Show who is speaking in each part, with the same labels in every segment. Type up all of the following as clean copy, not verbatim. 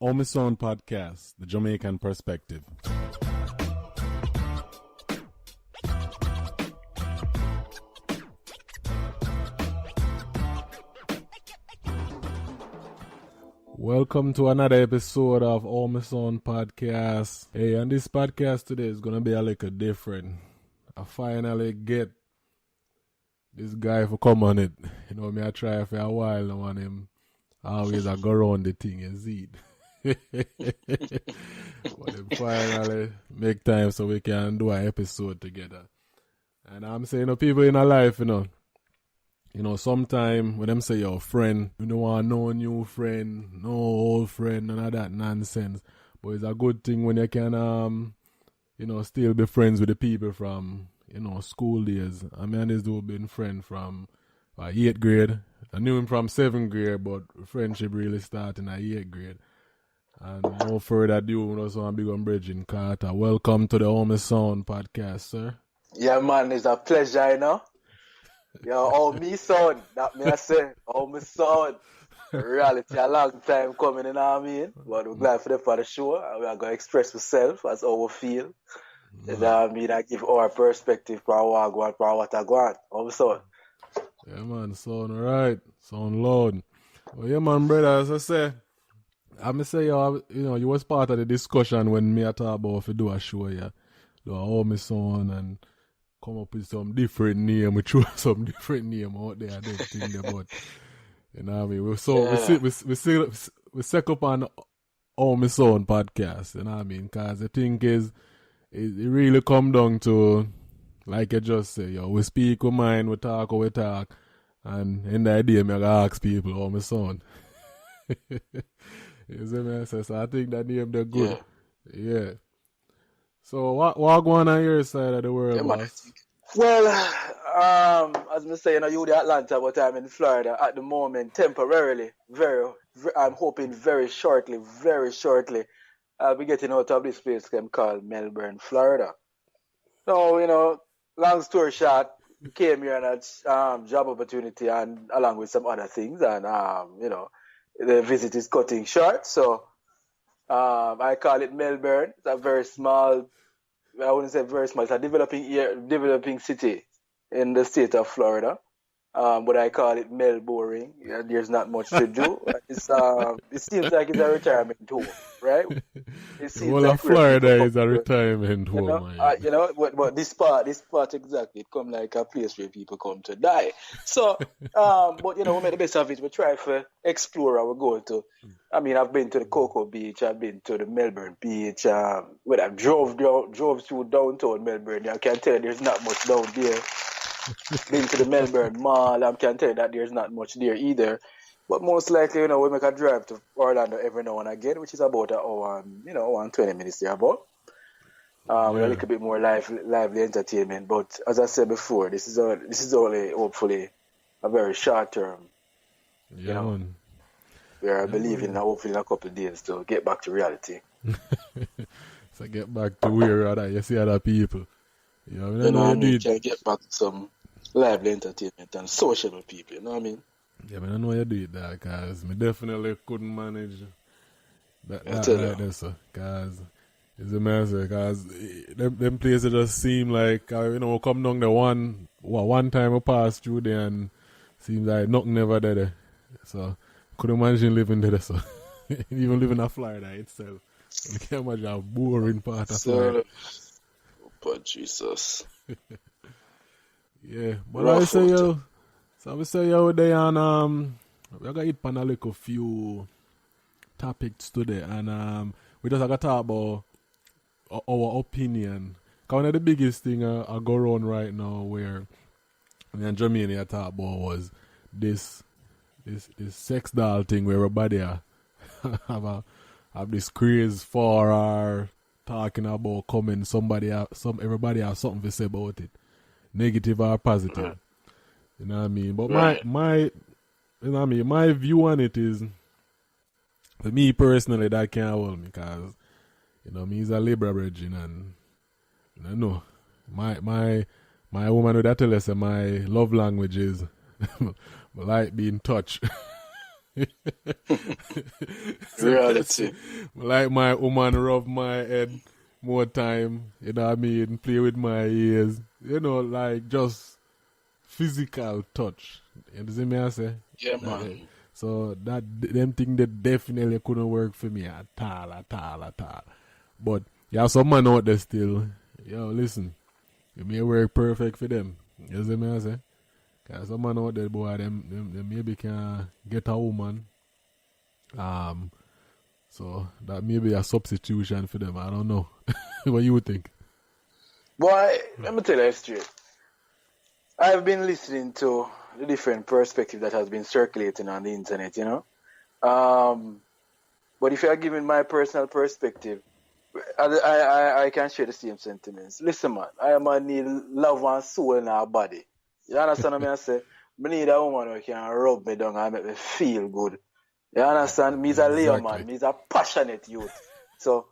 Speaker 1: On My Sound Podcast, the Jamaican perspective. Welcome to another episode of On My Sound Podcast. Hey, and this podcast today is going to be a little different. I finally get this guy for come on it. You know, me I try for a while now on him. Always I go around the thing, you see it. But then finally make time so we can do an episode together. And I'm saying, people in our life, you know, sometime when them say your friend, you don't want no new friend, no old friend, none of that nonsense. But it's a good thing when you can, still be friends with the people from, school days. I mean, this dude been friend from 8th grade. I knew him from 7th grade, but friendship really started in 8th grade. And no further ado, so I'm big on Bridging Carter. Welcome to the On My Sound Podcast, sir.
Speaker 2: Yeah, man, it's a pleasure, you know. Yo, On My Sound, that me I say, On My Sound. Reality, a long time coming, you know what I mean? But we're glad for the show, and we are going to express ourselves as how we feel. You know what I mean? I give our perspective for what I want. On My Sound.
Speaker 1: Yeah, man, sound right, sound loud. Well, yeah, man, brother, as I say, I'm say, you was part of the discussion when me I talk about if you do a show, yeah, do a On My Sound and come up with some different name, we throw some different name out there, I don't think about, you know what I mean? We set up on On My Sound Podcast, you know what I mean? Because the thing is, it really come down to, like you just say, we speak with mind, we talk, and in the idea, I ask people, On My Sound. You see me? So I think that name, they're good. Yeah. So what going on your side of the world, boss?
Speaker 2: Well, as I say, you're in Atlanta, but I'm in Florida at the moment, temporarily. I'm hoping very shortly, I'll be getting out of this place called Melbourne, Florida. So, long story short, came here and had job opportunity and along with some other things, and the visit is cutting short. So I call it Melbourne. It's a very small, I wouldn't say very small, it's a developing city in the state of Florida. But I call it Melbourne. There's not much to do. It seems like it's a retirement home, right?
Speaker 1: Florida is a retirement home.
Speaker 2: But this part exactly, it come like a place where people come to die. So, but we make the best of it. We try to explore. We go to. I mean, I've been to the Cocoa Beach. I've been to the Melbourne Beach. When I drove through downtown Melbourne, I can tell you there's not much down there. Been to the Melbourne Mall, I can tell you that there's not much there either. But most likely, we make a drive to Orlando every now and again, which is about an hour and 20 minutes there about. With a little bit more lively entertainment. But as I said before, this is only hopefully a very short term.
Speaker 1: Yeah.
Speaker 2: We are believing hopefully in a couple of days to get back to reality.
Speaker 1: So get back to where you see other people.
Speaker 2: Can get back to some lively entertainment and social with people, you know what I mean?
Speaker 1: Yeah, I know you do it that, because I definitely couldn't manage that like this, because it's a mess, because them places just seem like, we come down the one time we pass through there and seems like nothing ever there. So, couldn't imagine living there, so even living in Florida itself. I can't imagine a boring part of Florida.
Speaker 2: But Jesus.
Speaker 1: Yeah, but I say they on we got hit on a little few topics today, and we just got to talk about our opinion. Cause one of the biggest thing I go around right now where in Jamaica I talk about was this sex doll thing where everybody have this craze for our talking about coming, everybody has something to say about it, negative or positive. You know what I mean? But my view on it is, for me personally, that can't hold me, because me is a Libra virgin, and my woman would tell us that my love language is like being touched.
Speaker 2: Reality.
Speaker 1: Like my woman rub my head more time, you know what I mean? Play with my ears, you know, like just physical touch. You see me I say?
Speaker 2: Yeah, man.
Speaker 1: So that them thing that definitely couldn't work for me at all. But you have some man out there still. Yo, listen, it may work perfect for them. You see me I say? Cause some man out there, boy, them maybe can get a woman. So that may be a substitution for them. I don't know. What you would think?
Speaker 2: Boy, let me tell you straight. I've been listening to the different perspective that has been circulating on the internet, you know. But if you are giving my personal perspective, I can share the same sentiments. Listen, man, I need love and soul in our body. You understand what I say? I need a woman who can rub me down and make me feel good. You understand? Me's a Leo man. Me's a passionate youth. So,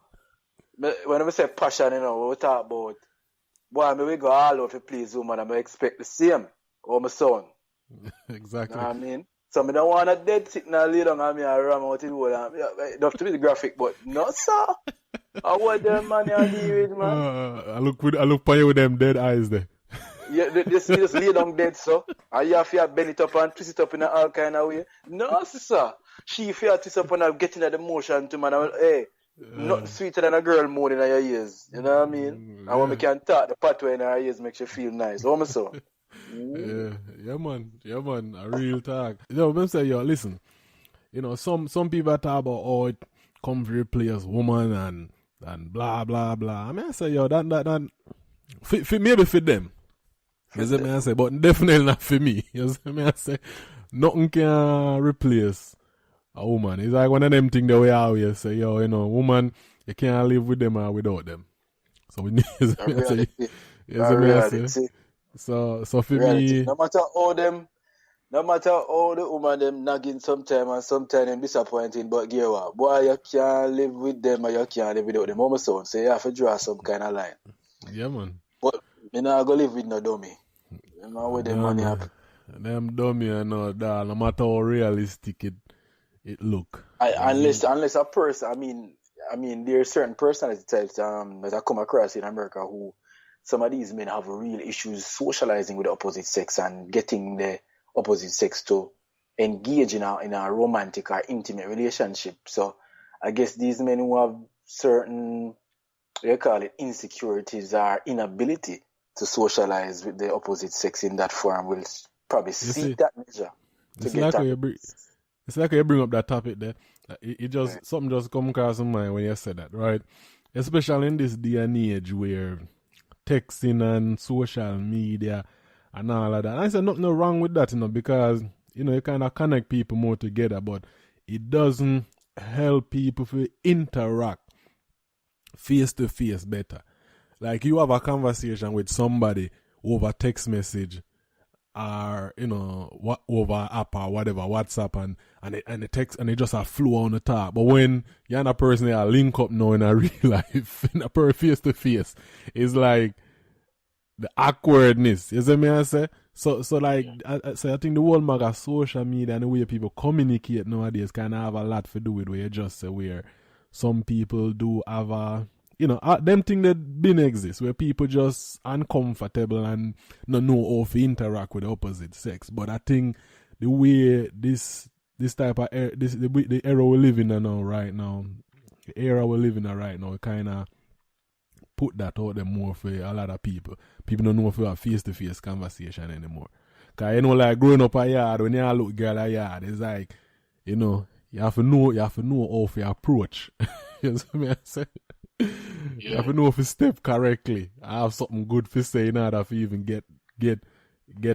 Speaker 2: when I say passion, you know, we talk about, boy, we go all out to please woman and I expect the same. Or my son.
Speaker 1: Exactly.
Speaker 2: You know what I mean? So, I don't want a dead sitting and lay down and me and ram out it all. It have to be the graphic, but no, sir. I want them man you deal with, man.
Speaker 1: I look for you with them dead eyes there.
Speaker 2: Yeah, just lay down dead, so. And you have to bend it up and twist it up in all kind of way. No, sir. She if you twist up and getting at the motion to man. Hey, nothing sweeter than a girl more in your ears. You know what I mean? And when we can talk, the pathway in her ears makes you feel nice. What am I so?
Speaker 1: Yeah, man. A real talk. I'm say, listen. You know, some people talk about how it comes to replace woman and blah blah blah. I mean, I say, that maybe for them. You see me I say, but definitely not for me. You see me I say, nothing can replace a woman. It's like one of them things that we always say, you know, woman, you can't live with them or without them. So we need to say, so for
Speaker 2: reality.
Speaker 1: me,
Speaker 2: no matter how the woman them nagging sometime and sometimes them disappointing, but get what? Boy, you can't live with them or you can't live without them. Mama son, so you have to draw some kind of line.
Speaker 1: Yeah, man.
Speaker 2: But you not go live with no dummy. You know where the money up.
Speaker 1: Them dummy and no that, no matter how realistic it look.
Speaker 2: Unless a person, I mean, there are certain personality types that I come across in America who some of these men have real issues socializing with the opposite sex and getting the opposite sex to engage in a romantic or intimate relationship. So I guess these men who have certain, insecurities or inability to socialize with the opposite sex in that form will probably seek that measure.
Speaker 1: It's like you bring up that topic there. Something just come across my mind when you said that, right? Especially in this day and age where texting and social media and all of that. And I said nothing wrong with that, because, you kind of connect people more together, but it doesn't help people to interact face to face better. Like you have a conversation with somebody over text message or, over app or whatever, WhatsApp and the text and it just a flow on the top. But when you're in a person that link up now in a real life, in a face to face, it's like the awkwardness. You see me I say? So like I think the whole maga social media and the way people communicate nowadays kind of have a lot to do with where you just say where some people do have a them thing that been exist where people just uncomfortable and not know how to interact with the opposite sex. But I think the way this type of the era we're living in now right now, it kind of put that out there more for a lot of people. People don't know if you have face-to-face conversation anymore. Because, like growing up a yard, when you look girl a yard, it's like, you have to know how to approach. You know what I say? You have to know if you step correctly. I have something good to say in order to even get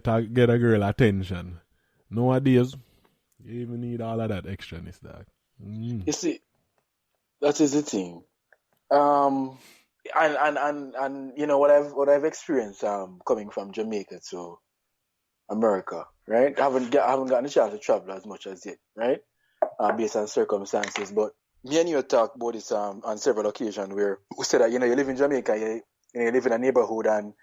Speaker 1: a girl attention. Nowadays, you even need all of that extraness, dog.
Speaker 2: You see, that is the thing. And what I've experienced coming from Jamaica to America, right? I haven't gotten a chance to travel as much as yet, right? Based on circumstances, but me and you talked about this on several occasions where we said that you live in Jamaica, you live in a neighborhood and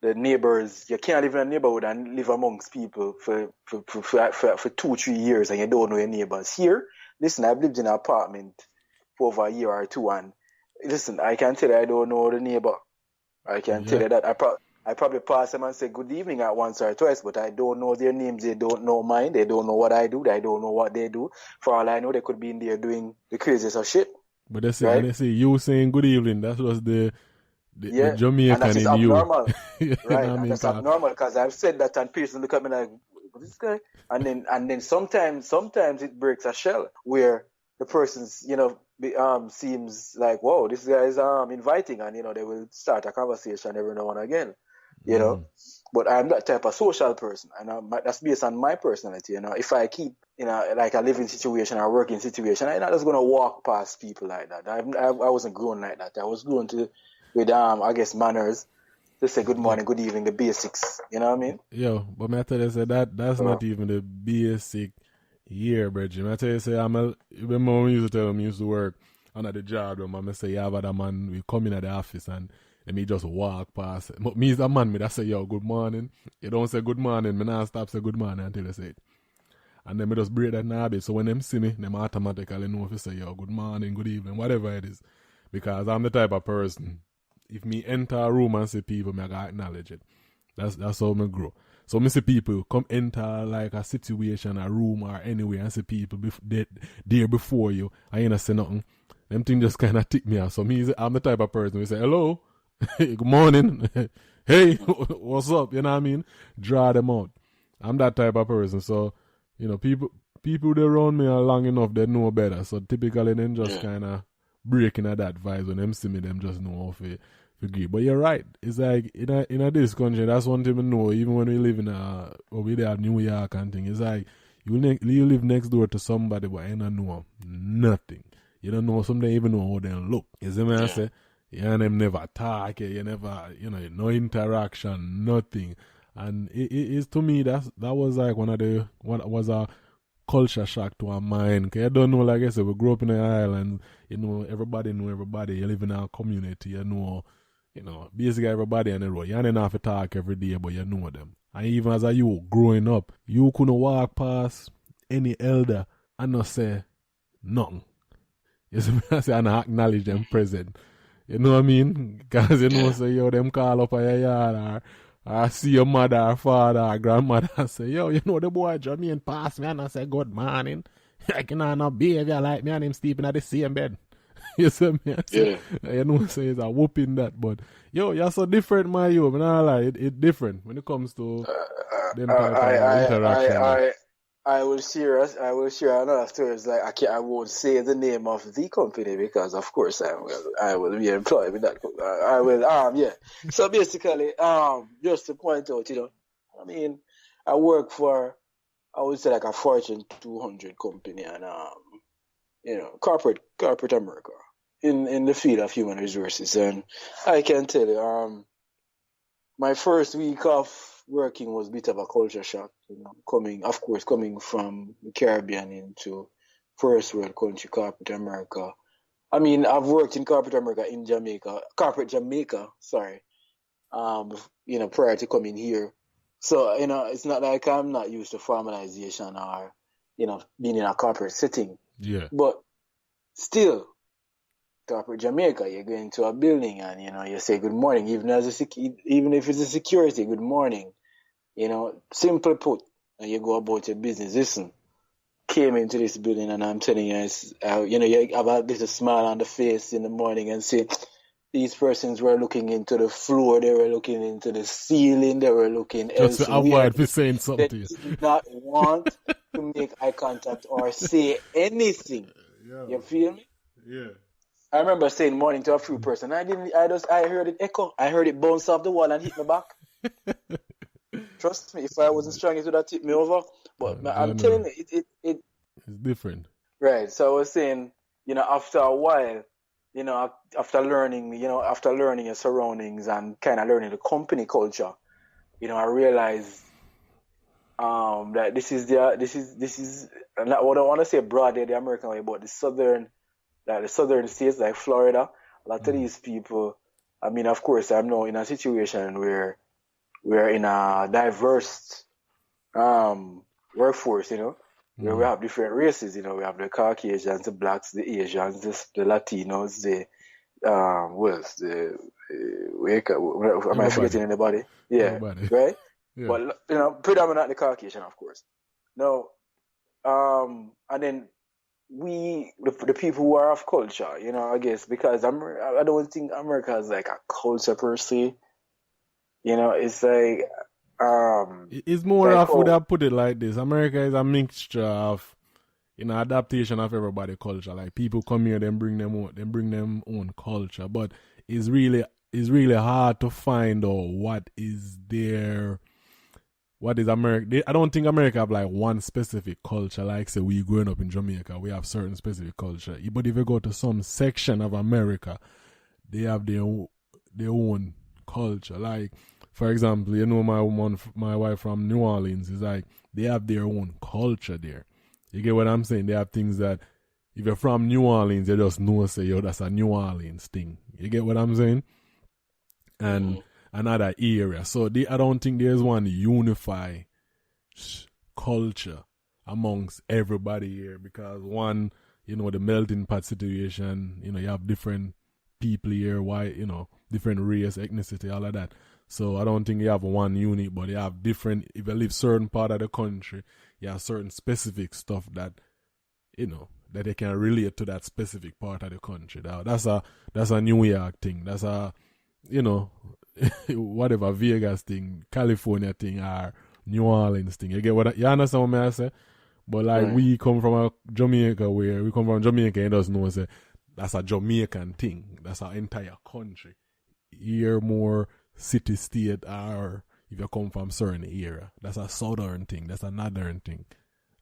Speaker 2: the neighbors, you can't live in a neighborhood and live amongst people for 2-3 years and you don't know your neighbors. Here, listen, I've lived in an apartment for over a year or two, and listen, I can tell you I don't know the neighbor. I can tell you that I probably pass them and say good evening at once or twice, but I don't know their names. They don't know mine. They don't know what I do. They don't know what they do. For all I know, they could be in there doing the craziest of shit.
Speaker 1: But they say you saying good evening. That was the Jamaican
Speaker 2: and that is
Speaker 1: in
Speaker 2: abnormal.
Speaker 1: you.
Speaker 2: Right, and that's abnormal because I've said that and people look at me like, what's this guy? And then sometimes it breaks a shell where the person's, seems like, whoa, this guy is inviting, and they will start a conversation every now and again, But I'm that type of social person, and that's based on my personality. If I keep like a living situation or a working situation, I'm not just gonna walk past people like that. I wasn't grown like that. I was grown with I guess manners. To say good morning, good evening, the basics. You know what I mean?
Speaker 1: Yo, but I tell you, say that's not even the basic here, Bridget. I tell you, say remember when we used to tell them we used to work under the job room, and I say, yeah, but a man, we come in at the office and me just walk past. But me as a man, I say, yo, good morning. You don't say good morning, me not stop say good morning until you say it. And then me just break that habit. So when them see me, them automatically know if you say, yo, good morning, good evening, whatever it is. Because I'm the type of person, if me enter a room and see people, me I gotta acknowledge it. That's how me grow. So me see people come enter like a situation, a room or anywhere and see people there before you and you not say nothing. Them things just kind of tick me off. So I'm the type of person who say, hello, good morning, hey, what's up? You know what I mean? Draw them out. I'm that type of person. So, people that around me are long enough, they know better. So typically them just kind of breaking at that vibe. When them see me, them just know how to agree. But you're right. It's like in this country, that's one thing we know. Even when we live in we there New York and thing, it's like you live next door to somebody, but you don't know nothing. You don't know. Some don't even know how they look. You see what I say? And them never talk. You never, no interaction, nothing. And it is, to me, that was like what was a culture shock to our mind. Cause you don't know, like I said, we grew up in the island. Everybody know everybody. You live in our community. Basically everybody on the road. You don't have to talk every day, but you know them. And even as you growing up, you couldn't walk past any elder and not say nothing. You see what I say? And not acknowledge them present. You know what I mean? Because say, yo, them call up at your yard or see your mother or father or grandmother and say, yo, the boy Jamaican pass me and I say, good morning. I cannot behavior like me and him sleeping at the same bed. You see me?
Speaker 2: Yeah.
Speaker 1: Say it's a whooping that, but yo, you're so different, my yo. But I lie, it's different when it comes to them type of interaction.
Speaker 2: I will share another story. It's like I won't say the name of the company because of course I will be employed with that. I will yeah. So basically just to point out, I mean, I work for, I would say, like a Fortune 200 company and corporate America in the field of human resources. And I can tell you, my first week of working was a bit of a culture shock, coming from the Caribbean into first world country, corporate America. I mean, I've worked in corporate America in corporate Jamaica, prior to coming here. So, it's not like I'm not used to formalization or, being in a corporate setting.
Speaker 1: Yeah.
Speaker 2: But still, corporate Jamaica, you go into a building and, you say good morning, even if it's a security, good morning. Simple put, and you go about your business. Listen, came into this building and I'm telling you, you have a little smile on the face in the morning and say, these persons were looking into the floor, they were looking into the ceiling, they were looking
Speaker 1: just to avoid me saying something
Speaker 2: to you. They did not want to make eye contact or say anything. Yeah. You feel me?
Speaker 1: Yeah.
Speaker 2: I remember saying morning to a few person. I heard it echo. I heard it bounce off the wall and hit my back. Trust me, if I wasn't strong, it would have tipped me over. But I'm telling you, it's
Speaker 1: different.
Speaker 2: Right. So I was saying, after a while, after learning your surroundings and kind of learning the company culture, I realized that this is not what I want to say broadly the American way, but the southern states like Florida. A lot of these people, I mean, of course, I'm now in a situation where we're in a diverse workforce, where we have different races. We have the Caucasians, the blacks, the Asians, the Latinos, the am I forgetting anybody? Yeah,
Speaker 1: Everybody.
Speaker 2: right.
Speaker 1: Yeah.
Speaker 2: But predominantly Caucasian, of course. Now, and then the people who are of culture, I guess, because I don't think America is like a culture per se. It's like
Speaker 1: it's more of, would I put it like this? America is a mixture of, adaptation of everybody culture. Like people come here, they bring them own culture, but it's really hard to find out what is America. I don't think America have like one specific culture. Like say we growing up in Jamaica, we have certain specific culture. But if you go to some section of America, they have their own culture. Like, for example, my wife from New Orleans is like, they have their own culture there. You get what I'm saying? They have things that if you're from New Orleans, you just know, say, yo, that's a New Orleans thing. You get what I'm saying? And another area. So I don't think there's one unified culture amongst everybody here, because one, the melting pot situation, you have different people here, white, different race, ethnicity, all of that. So I don't think you have one unit, but you have different, if you live certain part of the country, you have certain specific stuff that, that they can relate to that specific part of the country. That's a New York thing. That's a, whatever, Vegas thing, California thing, or New Orleans thing. You get what you understand what I say? But like we come from Jamaica, you just know, say, that's a Jamaican thing. That's our entire country. Here more city state, or if you come from certain area, that's a southern thing, that's a northern thing,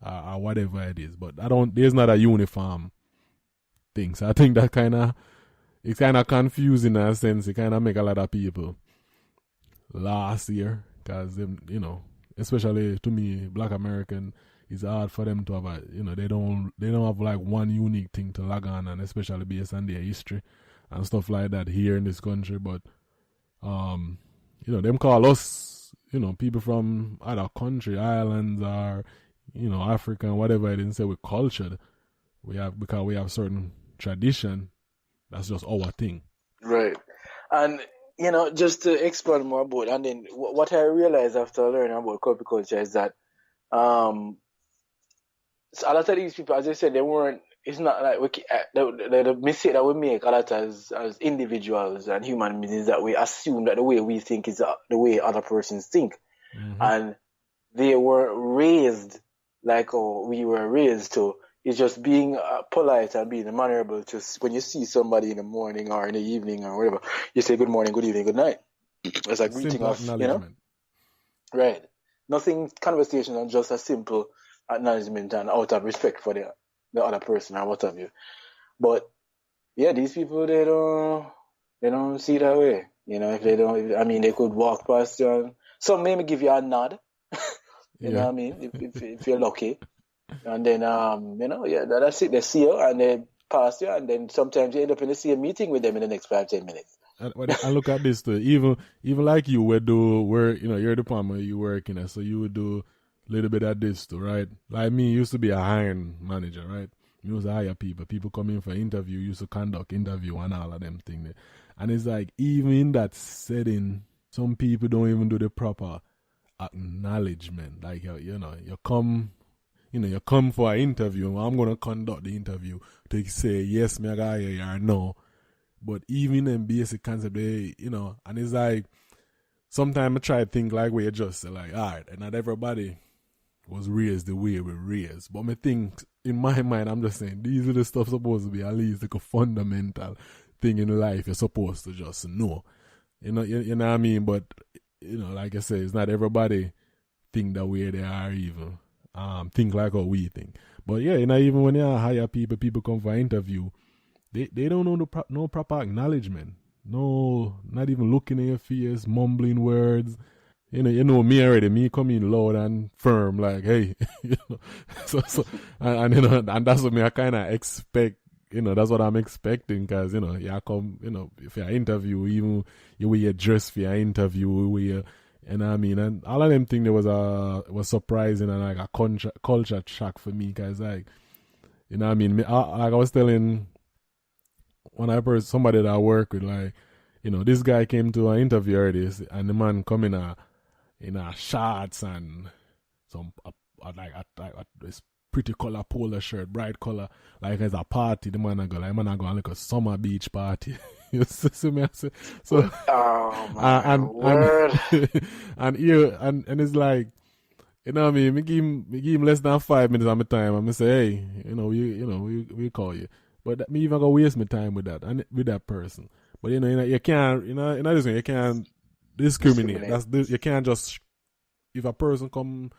Speaker 1: or whatever it is. But there's not a uniform thing. So I think that it's kind of confusing in a sense. It kind of make a lot of people last year, because especially to me, Black American, it's hard for them to have they don't have like one unique thing to log on, and especially based on their history and stuff like that here in this country. But them call us, people from other country, islands, or African, whatever it is, and say we're cultured. Because we have certain tradition. That's just our thing. Right.
Speaker 2: And just to expand more about, and then what I realized after learning about copy culture is that so a lot of these people, as I said, they weren't. It's not like the mistake that we make a lot as individuals and human beings is that we assume that the way we think is the way other persons think, and they were raised like we were raised to. It's just being polite and being mannerable. Just when you see somebody in the morning or in the evening or whatever, you say good morning, good evening, good night. It's a greeting of right. Nothing conversational, just a simple acknowledgement and out of respect for the other person or what have you. But yeah, these people they don't see it that way. If they don't, they could walk past you and some maybe give you a nod. You know what I mean? If you're lucky. And then, that's it. They see you and they pass you, and then sometimes you end up in the same meeting with them in the next 5-10 minutes.
Speaker 1: And look at this too. Even like you would do where you're the plumber, you work so you would do a little bit of this too, right? Like me, used to be a hiring manager, right? Me used to hire people. People come in for interview, used to conduct interview and all of them things. And it's like even in that setting, some people don't even do the proper acknowledgement. Like you come. You come for an interview, I'm going to conduct the interview to say, yes, me I got here, or no. But even in basic concept, and it's like, sometimes I try to think like we just say, like, all right, and not everybody was raised the way we raised. But I think, in my mind, I'm just saying, these are the stuff supposed to be at least like a fundamental thing in life you're supposed to just know. You know what I mean? But, like I say, it's not everybody think the way they are even. Think like how we think. But yeah, even when you hire people come for an interview, they don't know no proper acknowledgement. No, not even looking at your face, mumbling words. You know me already. Me coming loud and firm, like, hey, and that's what me I kind of expect. That's what I'm expecting, because you come, if you interview, even the way you dress for your interview, You know what I mean? And all of them things there was surprising and like a culture shock for me, guys. Like, you know what I mean? Like I was telling somebody that I work with, like, you know, this guy came to an interview already, and the man come in a shorts and some this pretty color polo shirt, bright color, like it's a party. The man go on like a summer beach party. You see me? So,
Speaker 2: oh my word.
Speaker 1: and it's like, you know what I mean? Me give him less than 5 minutes of my time. I'm gonna say, hey, we call you. But me even gonna waste my time with that person. But you can't, you can't discriminate. You can't just, if a person come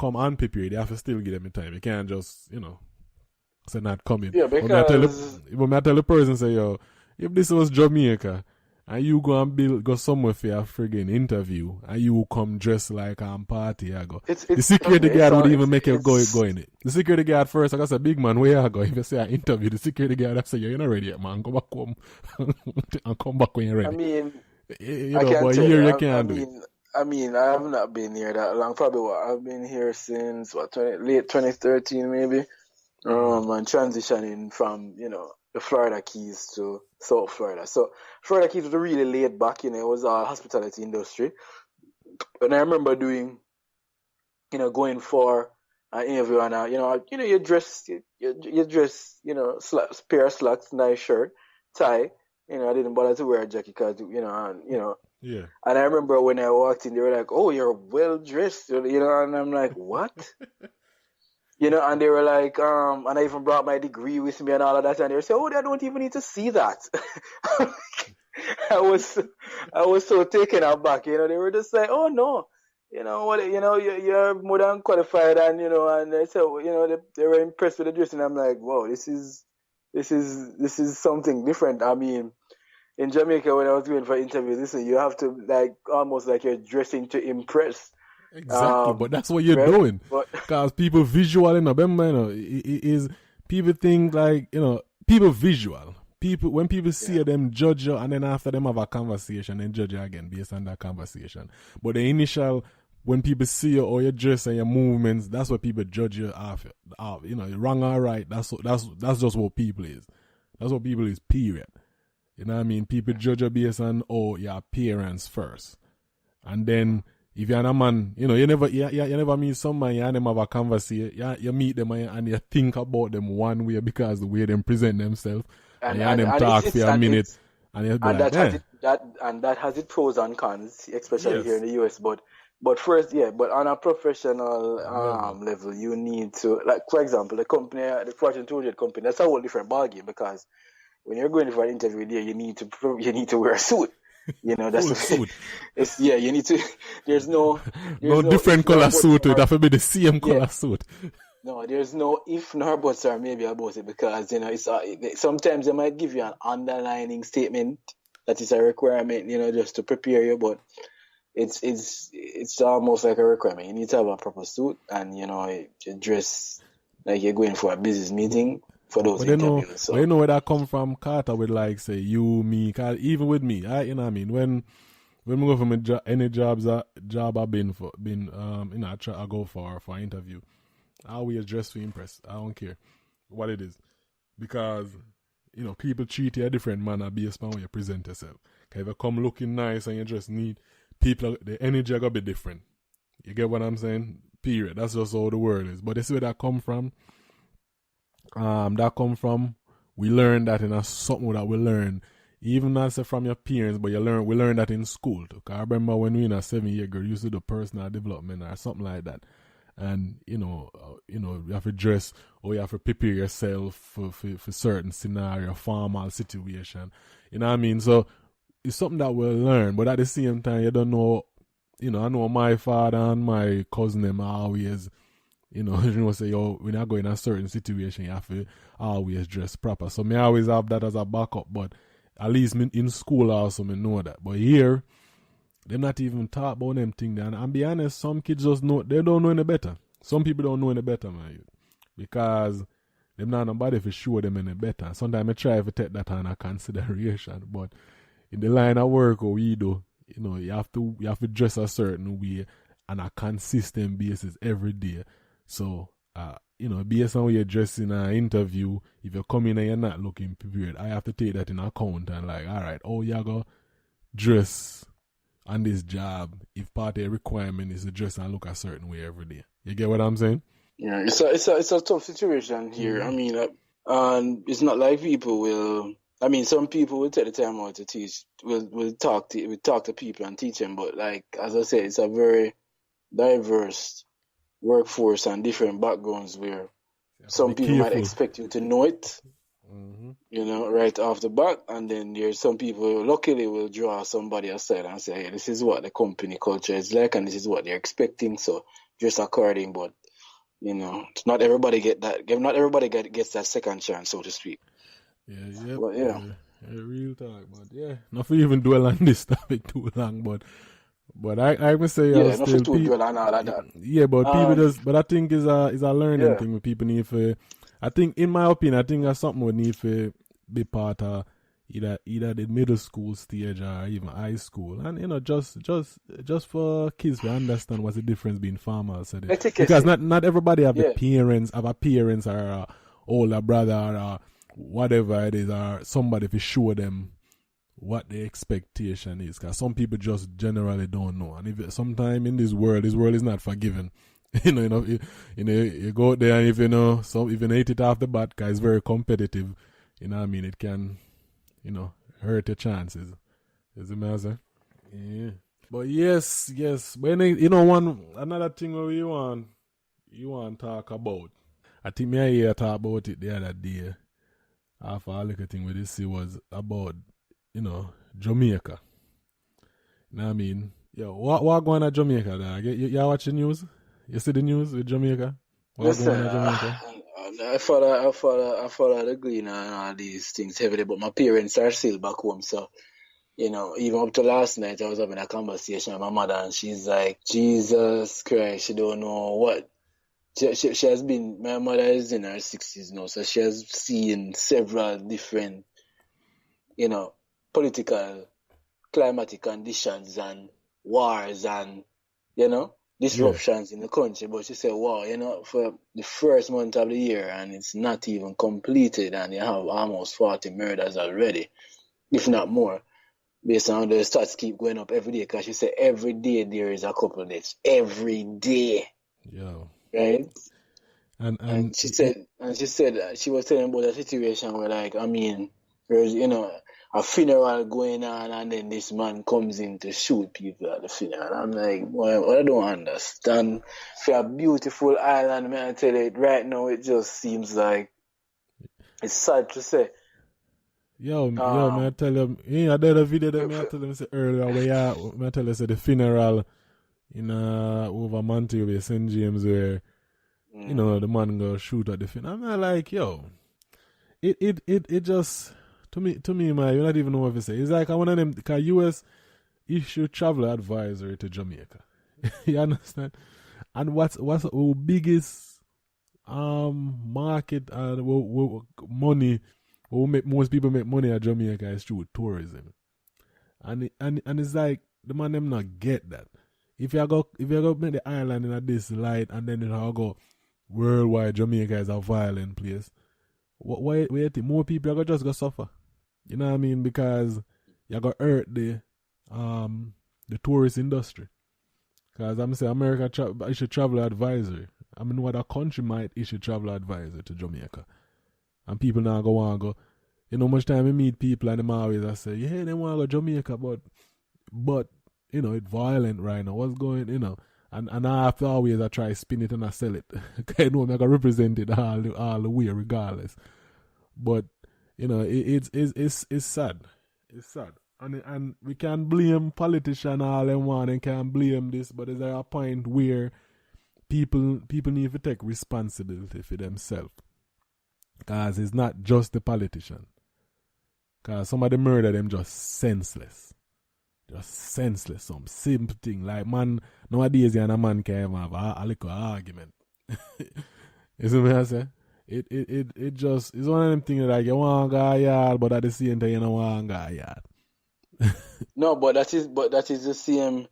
Speaker 1: unprepared, you have to still give them time. You can't just, say not coming.
Speaker 2: Yeah, because
Speaker 1: when I tell the person, say, yo, if this was Jamaica and you go and go somewhere for a friggin' interview and you come dressed like I'm party, I go. The security guard would even make you go in it. The security guard first, like I said, big man, where I go? If you say I interview, the security guard I say, you're not ready yet, man. Go back home and come back when you're ready.
Speaker 2: I mean,
Speaker 1: but here you can't do it.
Speaker 2: I mean, I have not been here that long. Probably I've been here since late 2013 maybe. And transitioning from, the Florida Keys to South Florida. So Florida Keys was really laid back, it was a hospitality industry. And I remember doing, going for an interview and, you dress, pair of slacks, nice shirt, tie. I didn't bother to wear a jacket because,
Speaker 1: Yeah.
Speaker 2: And I remember when I walked in, they were like, "Oh, you're well dressed," and I'm like, "What?" And they were like, and I even brought my degree with me and all of that, and they said, "Oh, they don't even need to see that." I was so taken aback, they were just like, "Oh no, you're more than qualified," and and they said, they were impressed with the dress, and I'm like, "Wow, this is something different." I mean, in Jamaica, when I was going for interviews, you have to almost like you're dressing to impress.
Speaker 1: Exactly, but that's what you're doing. Because people visual, people think people visual. When people see them judge you, and then after them have a conversation, and judge you again based on that conversation. But the initial, when people see you or your dress and your movements, that's what people judge you after. You're wrong or right. That's just what people is. That's what people is. Period. You know what I mean? People judge you based on your appearance first, and then if you're a man, you never meet someone, you never have a conversation. You meet them and you think about them one way because the way they present themselves, and them talk for a minute,
Speaker 2: that has its pros and cons, especially here in the US. But first, but on a professional level, you need to, like, for example, the Fortune 200 company, that's a whole different ballgame, because when you're going for an interview there, you need to wear a suit. That's the
Speaker 1: suit.
Speaker 2: You need to. There's no
Speaker 1: different color suit. It have to be the same color suit.
Speaker 2: No, there's no if nor buts or maybe about it, because it's sometimes they might give you an underlining statement that is a requirement, just to prepare you, but it's almost like a requirement. You need to have a proper suit, and you dress like you're going for a business meeting. For those interviews.
Speaker 1: But you know where that come from, Carter, with like say you, me, even with me, you know what I mean? When we go from any job I've been I go for an interview, I always dress to impress. I don't care what it is, because people treat you a different manner based on how you present yourself. Okay, if you come looking nice and you dress neat, the energy gonna be different. You get what I'm saying? Period. That's just how the world is. But this is where that come from. We learn that in something that we learn, even not say from your parents, but we learn that in school too. Cause I remember when we in a 7-year girl used to do personal development or something like that, and you have to dress or you have to prepare yourself for certain scenario, formal situation. You know what I mean? So it's something that we'll learn, but at the same time, you don't know. I know my father and my cousin them always. Say, when I go in a certain situation, you have to always dress proper. So me always have that as a backup, but at least in school also me know that. But here, they're not even taught about them things. And be honest, some kids just they don't know any better. Some people don't know any better, man. Because them not nobody for sure them any better. Sometimes I try to take that under consideration. But in the line of work what we do, You know, you have to dress a certain way on a consistent basis every day. So, you know, based on how you're dressed in an interview, if you're coming and you're not looking prepared, I have to take that in account and like, all right, oh, you go dress on this job if part of the requirement is to dress and look a certain way every day. You get what I'm saying?
Speaker 2: Yeah, it's a tough situation here. I mean, it's not like people will. I mean, some people will take the time out to teach. Will talk to people and teach them. But like as I said, it's a very diverse workforce and different backgrounds where some people might expect you to know it, you know, right off the bat, and then there's some people who luckily will draw somebody aside and say, hey, this is what the company culture is like, and this is what they're expecting. So just according, but you know, not everybody gets that second chance, so to speak.
Speaker 1: Yeah,
Speaker 2: but, yeah.
Speaker 1: Real talk, but yeah, not for even dwell on this topic too long, but I would say
Speaker 2: not for too dwell on all of that.
Speaker 1: Yeah, but people but I think is a learning thing. People need for. I think, in my opinion, I think that's something we need to be part of either the middle school stage or even high school, and you know, just for kids to understand what's the difference between farmers. Because not everybody have a parents or a older brother or whatever it is, or somebody to show them what the expectation is. Because some people just generally don't know, and if sometime in this world is not forgiving. You go out there and if you hit it off the bat, because it's very competitive. You know what I mean? It can, hurt your chances. Is it matter? Yeah. But yes. But another thing where you want to talk about. I think me and you talk about it the other day. After a little thing with this, it was about, Jamaica. You know what I mean? Yo, what going on Jamaica, dog? You watch the news? You see the news with Jamaica?
Speaker 2: Listen, I follow the green and all these things heavily, but my parents are still back home, so even up to last night I was having a conversation with my mother and she's like, Jesus Christ, she don't know what. She has been, my mother is in her 60s now, so she has seen several different, political, climatic conditions and wars and, disruptions in the country. But she said, wow, for the first month of the year and it's not even completed and you have almost 40 murders already, if not more, based on the stats keep going up every day. Because she said every day there is a couple of deaths. Every day.
Speaker 1: Yeah.
Speaker 2: Right?
Speaker 1: And
Speaker 2: she said she was telling about a situation where, like, I mean, there's, a funeral going on and then this man comes in to shoot people at the funeral. I'm like, well, I don't understand. For a beautiful island, man, I tell you, right now it just seems like it's sad to say.
Speaker 1: Man, I tell you, I did a video that I tell them earlier where I tell you the funeral in over Montego, St. James, where the man go shoot at the funeral. I'm like, it just to me, man, you not even know what to say. It's like one of them, because US issue travel advisory to Jamaica. You understand? And what's our biggest market money? Most people make money at Jamaica is through tourism, and it's like the man them not get that. If you go make the island in this light, and then it'll go worldwide, Jamaica is a violent place. Why you think more people are just gonna suffer? You know what I mean? Because you're gonna hurt the tourist industry. Because I'm saying America issue travel advisory. I mean, what a country might issue travel advisory to Jamaica. And people now go, much time I meet people and them always I say, yeah, they want to go Jamaica, but it's violent right now. What's going, and I have to always I try spin it and I sell it. Okay, I'm gonna represent it all the way regardless. But it's sad. It's sad. And we can blame politicians all they want and can blame this, but is there a point where people need to take responsibility for themselves? Because it's not just the politician. Because some of the murder them just senseless. Some simple thing. Like, man, nowadays a man can have a little argument. You see what I say? It just, it's one of them things like you want to go yard, but at the same time you don't want to go yard.
Speaker 2: No, but that is the same.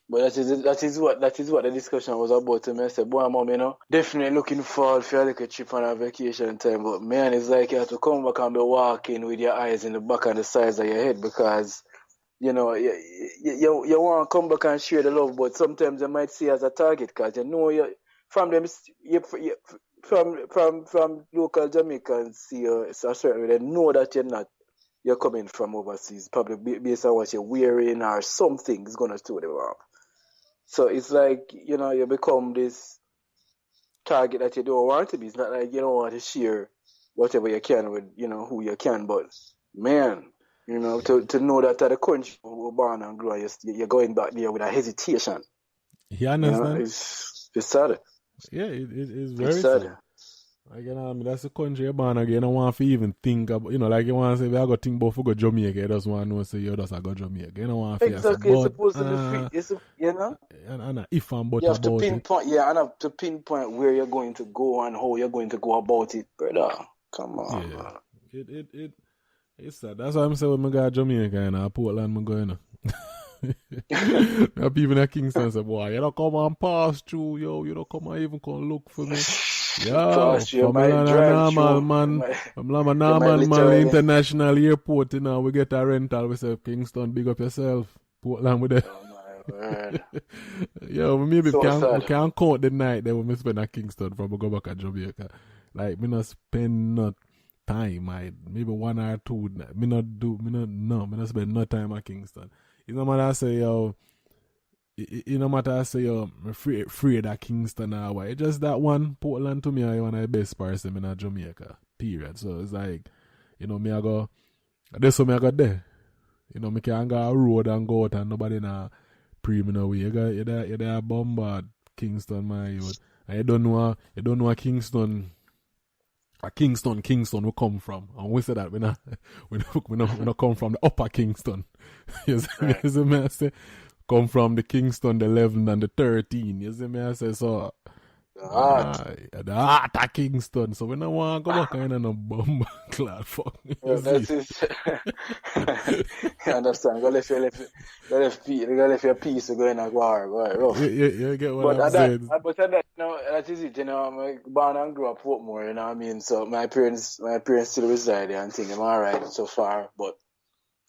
Speaker 2: But that is what the discussion was about. And I said, boy, mom, definitely looking forward for like a trip on a vacation time. But man, it's like you have to come back and be walking with your eyes in the back and the sides of your head because you want to come back and share the love, but sometimes you might see as a target because you from them from local Jamaicans see you a certain way. They know that you're coming from overseas, probably based on what you're wearing or something is gonna throw them off. So it's like you become this target that you don't want to be. It's not like you don't want to share whatever you can with who you can, but man. To know that at the country you were born and grew, you're going back there with a hesitation.
Speaker 1: You understand?
Speaker 2: It's sad.
Speaker 1: Yeah, it's very sad. Like, that's the country you're born again. You don't want to even think about, like you want to say, if I go think about go Jamaica, you just want to know, say, you just go Jamaica. You don't want to
Speaker 2: exactly, it's supposed to be free.
Speaker 1: And if I'm but
Speaker 2: you have
Speaker 1: about
Speaker 2: to pinpoint,
Speaker 1: it.
Speaker 2: and have to pinpoint where you're going to go and how you're going to go about it, brother. Come on, man.
Speaker 1: It's sad. That's why I'm saying when I go to Jamaica and Portland, I'm going. Now people in Kingston say, boy, you don't come and pass through, yo. You don't come and even come look for me. Yo, I'm a normal man. I'm a normal man, international airport, we get a rental. We say, Kingston, big up yourself. Portland with it.
Speaker 2: Oh my word.
Speaker 1: Yo, maybe we can count the night that we spend at Kingston from we go back to Jamaica. Like, me not spend no time, maybe 1 or 2. Me not spend no time at Kingston. It no matter I say, yo, I'm afraid of Kingston or what. It's just that one, Portland to me is one of the best parts in Jamaica, period. So it's like, me I go, that's what me I got there. Me can go a road and go out and nobody na pre me no way. You there bombard Kingston, my youth. And you don't know Kingston will come from. And we say that we not come from the upper Kingston. You see me I say? Come from the Kingston, the 11 and the 13. You see me I say? So, the heart of Kingston. So we don't want to go back and no bomb clad fuck.
Speaker 2: Yeah, that's it. You understand? Go left your piece to go in a war. Rough.
Speaker 1: You get what I'm saying?
Speaker 2: But that is it. I'm born and grew up Portmore, you know what I mean? So my parents still reside there and think I'm alright so far. But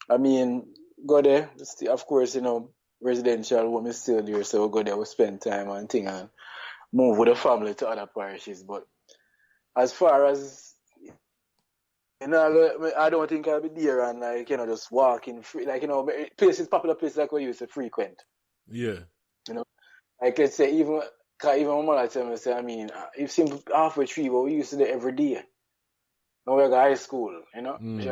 Speaker 2: I mean, go there. Of course, residential home is still there, so we go there, we spend time and thing and move with the family to other parishes. But as far as I don't think I'll be there and just walking free, places, popular places like we used to frequent.
Speaker 1: Yeah.
Speaker 2: Like let's say even my mother tell me, say, I mean, you've seen halfway tree, but we used to do every day. When we go to high school, I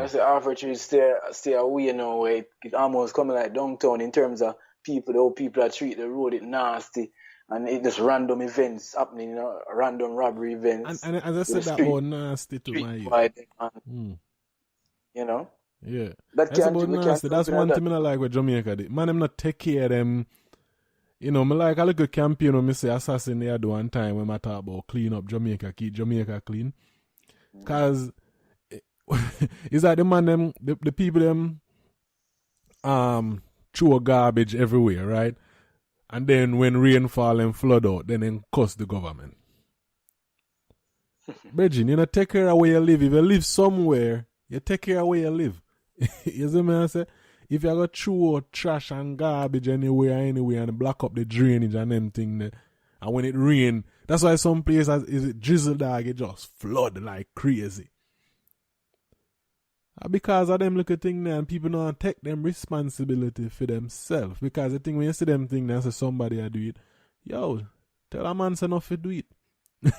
Speaker 2: say halfway tree stay away, where it almost coming like downtown in terms of people, the old people that treat the road it nasty. And it just random events happening, random robbery events.
Speaker 1: And as I said, that all nasty to my youth.
Speaker 2: Yeah.
Speaker 1: That's about nasty. That's one thing I like with Jamaica. Man, I'm not take care of them. Me like a little campaign when me say assassin there do one time when I talk about clean up Jamaica, keep Jamaica clean. Because it's like the man them, the people them throw garbage everywhere, right? And then when rain fall and flood out, then they cuss the government. Bridging, take care of where you live. If you live somewhere, you take care of where you live. You see me I say? If you go throw trash and garbage anywhere and block up the drainage and them thing there, and when it rain, that's why some places is it drizzle dog, it just flood like crazy. Because of them little thing there, and people don't take them responsibility for themselves. Because the thing when you see them thing there, say somebody do it, yo, tell a man say not to do it.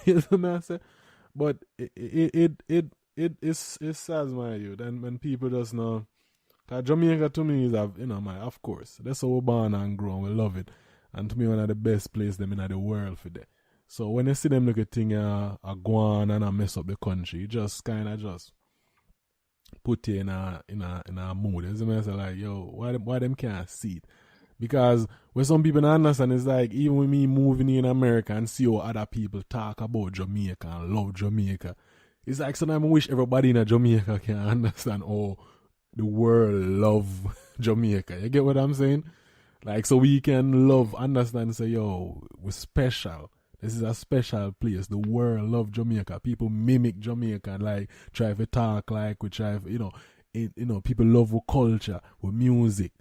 Speaker 1: You know what I say? But it's sad, my youth, and when people just know. Because Jamaica to me is, of course, that's how we're born and grown, we love it. And to me, one of the best places them in the world for that. So when you see them little thing go on and mess up the country, you just kind of just put you in a mood. You know, like, yo, why them can't see it? Because when some people don't understand, it's like, even with me moving in America and see how other people talk about Jamaica and love Jamaica, it's like sometimes I wish everybody in Jamaica can understand the world love Jamaica. You get what I'm saying? Like, so we can love, understand, and say, yo, we're special. This is a special place. The world love Jamaica. People mimic Jamaica and like try to talk like we try to, people love our culture, with music,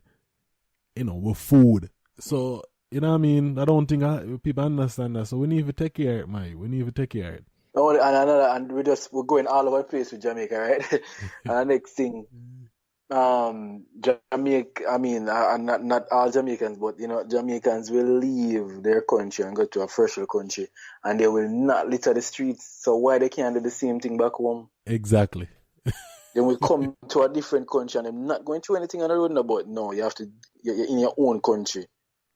Speaker 1: with food. So, you know what I mean? I don't think people understand that. So we need to take care of it, man. We need to take care of it.
Speaker 2: Oh, and we're going all over the place with Jamaica, right? And the next thing, Jamaica, I mean, not all Jamaicans, but Jamaicans will leave their country and go to a fresher country, and they will not litter the streets. So why they can't do the same thing back home?
Speaker 1: Exactly.
Speaker 2: Then we come to a different country and I'm not going through anything on the road. No, but no, you're in your own country.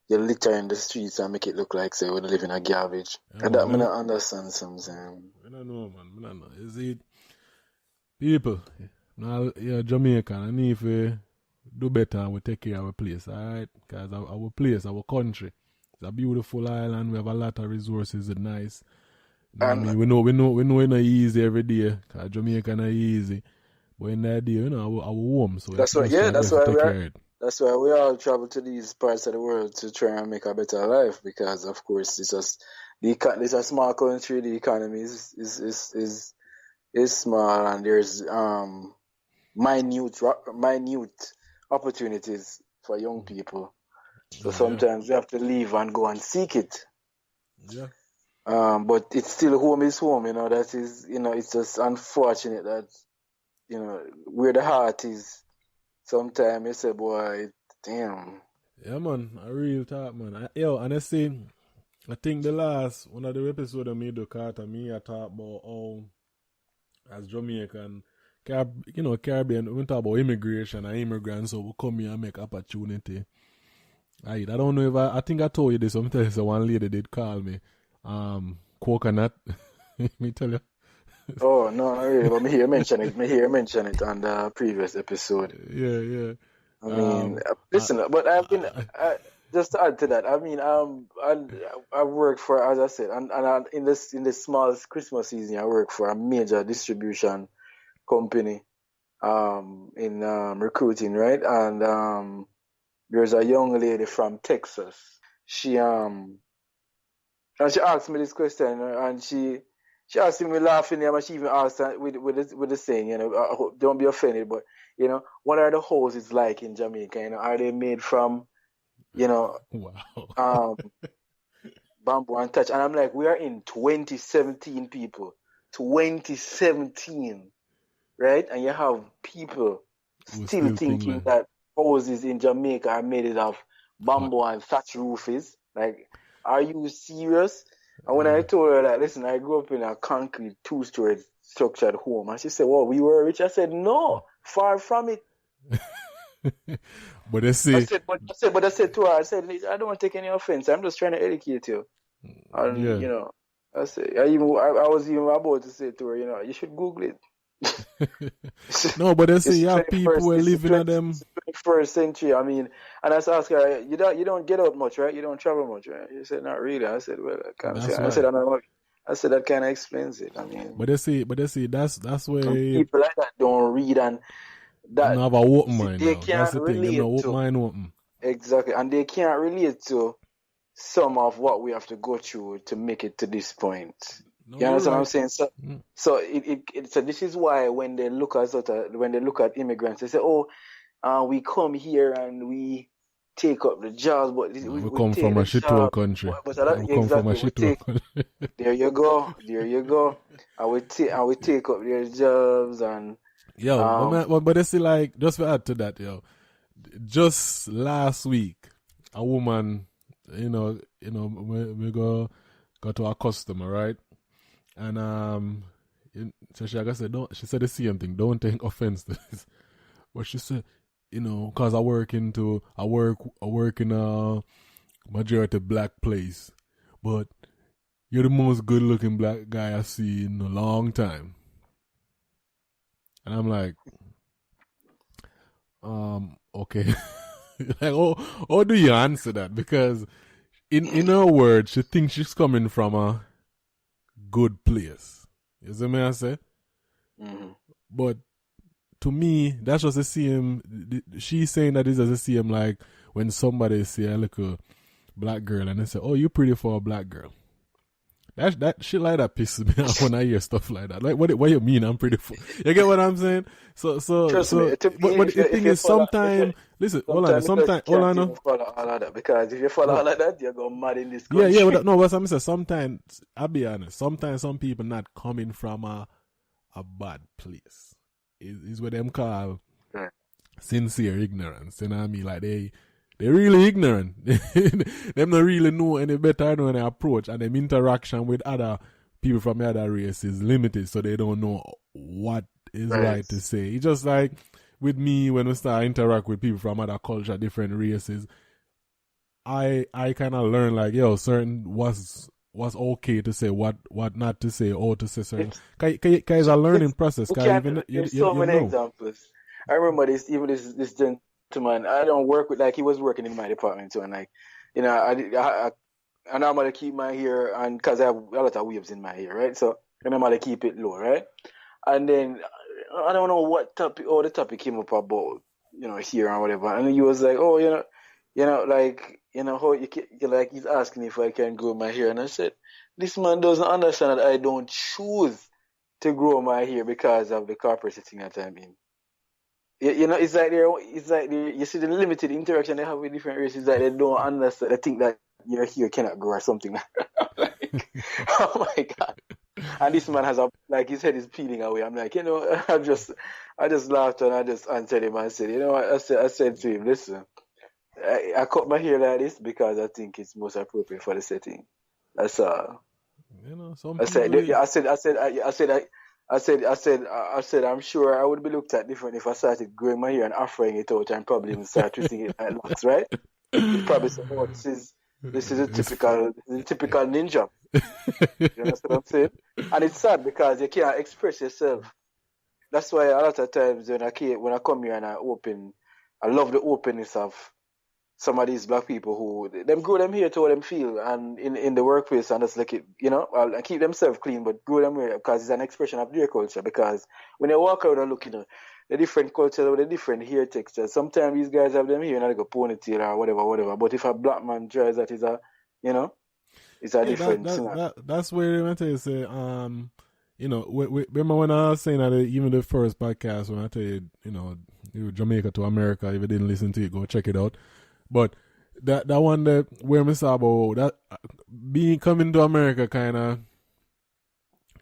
Speaker 2: You litter in the streets and make it look like say you live in a garbage. And that I don't understand something.
Speaker 1: I don't know, man. I don't know. Is it people? Now, you're Jamaican. I need to do better and we take care of our place, alright? Because our place, our country, it's a beautiful island. We have a lot of resources. It's nice. I mean, we know it's not easy every day. Because Jamaica not easy. But in that day, our home. So
Speaker 2: that's why we all travel to these parts of the world to try and make a better life. Because of course, it's a small country. The economy is small, and there's minute opportunities for young people. So sometimes we have to leave and go and seek it.
Speaker 1: Yeah.
Speaker 2: But it's still home is home. That is it's just unfortunate that. Where the heart is, sometimes you say, boy, damn.
Speaker 1: Yeah, man, a real talk, man. And I say, I think one of the episodes I made the Carter, I talk about how, as Jamaican, Caribbean, we talk about immigration and immigrants, so we come here and make opportunity. I don't know if I think I told you this, sometimes one lady did call me, coconut, me tell you.
Speaker 2: Oh, no, not really, but me hear mention it on the previous episode.
Speaker 1: Yeah.
Speaker 2: I mean, listen, but I've been, just to add to that, I mean, I work for, as I said, and in this small Christmas season, I work for a major distribution company, in recruiting, right? And there's a young lady from Texas. She asked me this question, and she asked me laughing, and she even asked with the saying, I hope, don't be offended, but what are the houses like in Jamaica? Are they made from,
Speaker 1: wow,
Speaker 2: bamboo and thatch? And I'm like, we are in 2017, people, 2017, right? And you have people still thinking that houses in Jamaica are made of bamboo and thatch roofs. Like, are you serious? And when I told her that, listen, I grew up in a concrete 2-story structured home, and she said, well, we were rich. I said, no, far from it.
Speaker 1: But I said
Speaker 2: to her, I don't want to take any offense. I'm just trying to educate you. And, I said, I was even about to say to her, you should Google it.
Speaker 1: No, but I say you have people who are living in them
Speaker 2: 21st century. I mean, and I asked her, you don't get out much, right? You don't travel much, right? She said, not really. I said, well, I can't say. I said that kind of explains it. I mean,
Speaker 1: but they say that's where
Speaker 2: people like that don't read, and that
Speaker 1: have a open mind.
Speaker 2: They
Speaker 1: now.
Speaker 2: can't
Speaker 1: That's the thing.
Speaker 2: relate
Speaker 1: open mind open.
Speaker 2: Exactly, and they can't relate to some of what we have to go through to make it to this point.
Speaker 1: No,
Speaker 2: you understand what I'm saying? So so this is why when they look at immigrants, they say, we come here and we take up the jobs, but
Speaker 1: we come from a shithole country.
Speaker 2: There you go. And we take up their jobs and
Speaker 1: but they see, like, just to add to that, just last week, a woman, we go to a customer, right? And so she said the same thing. Don't take offense to this, but she said, because I work in a majority black place, but you're the most good looking black guy I've seen in a long time. And I'm like, okay. Like, how do you answer that? Because in her words, she thinks she's coming from a good place. You see me I say?
Speaker 2: Mm-hmm.
Speaker 1: But to me, that's just the same. She's saying that it's just the same like when somebody say a little black girl and they say, "Oh, you're pretty for a black girl." That shit like that pisses me off when I hear stuff like that. Like, what you mean? I'm pretty for? You get what I'm saying?
Speaker 2: Trust me.
Speaker 1: But the thing is, sometimes listen, hold on. Sometimes, hold on.
Speaker 2: You follow all of that because if you follow all of that, you're going mad in this
Speaker 1: Yeah,
Speaker 2: country.
Speaker 1: yeah. But no, what I'm saying. Sometimes, I'll be honest. Sometimes some people not coming from a bad place. Is what them call sincere ignorance. You know what I mean? Like they really ignorant. Them not really know any better know any approach, and them interaction with other people from the other race is limited, so they don't know what is right to say. It's just like with me when we start interact with people from other culture, different races. I kind of learn like certain what's okay to say, what not to say, or to say certain. Cause it's a learning process.
Speaker 2: There's so many examples. I remember this gentleman. I don't work with, like, he was working in my department too, and like, you know, I normally keep my hair, and because I have a lot of waves in my hair, right? So I normally keep it low, right? And then I don't know what topic, the topic came up about, you know, hair and whatever, and he was like, oh, like, how like, he's asking if I can grow my hair, and I said, this man doesn't understand that I don't choose to grow my hair because of the corporate setting that I'm in. You know, it's like you see the limited interaction they have with different races that they don't understand. They think that your hair cannot grow or something. Like, oh my God! And this man has his head is peeling away. I'm like, I just laughed and I just answered him and said, I said to him, listen, I cut my hair like this because I think it's most appropriate for the setting. That's all. I said, I'm sure I would be looked at different if I started growing my hair and afroing it out and probably even start twisting it like locks, right? You'd probably say, oh, this is a typical ninja. You understand what I'm saying? And it's sad because you can't express yourself. That's why a lot of times when I come here and I love the openness of some of these black people who them grow them hair to what them feel, and in the workplace, and just like it, and keep themselves clean, but grow them hair because it's an expression of their culture. Because when you walk out and look, the different cultures with the different hair textures. Sometimes these guys have them hair and like a ponytail or whatever. But if a black man dries that, is a, it's a different.
Speaker 1: That's where I tell you say, remember when I was saying that even the first podcast when I tell you, Jamaica to America. If you didn't listen to it, go check it out. But that one that where I saw about that coming to America kind of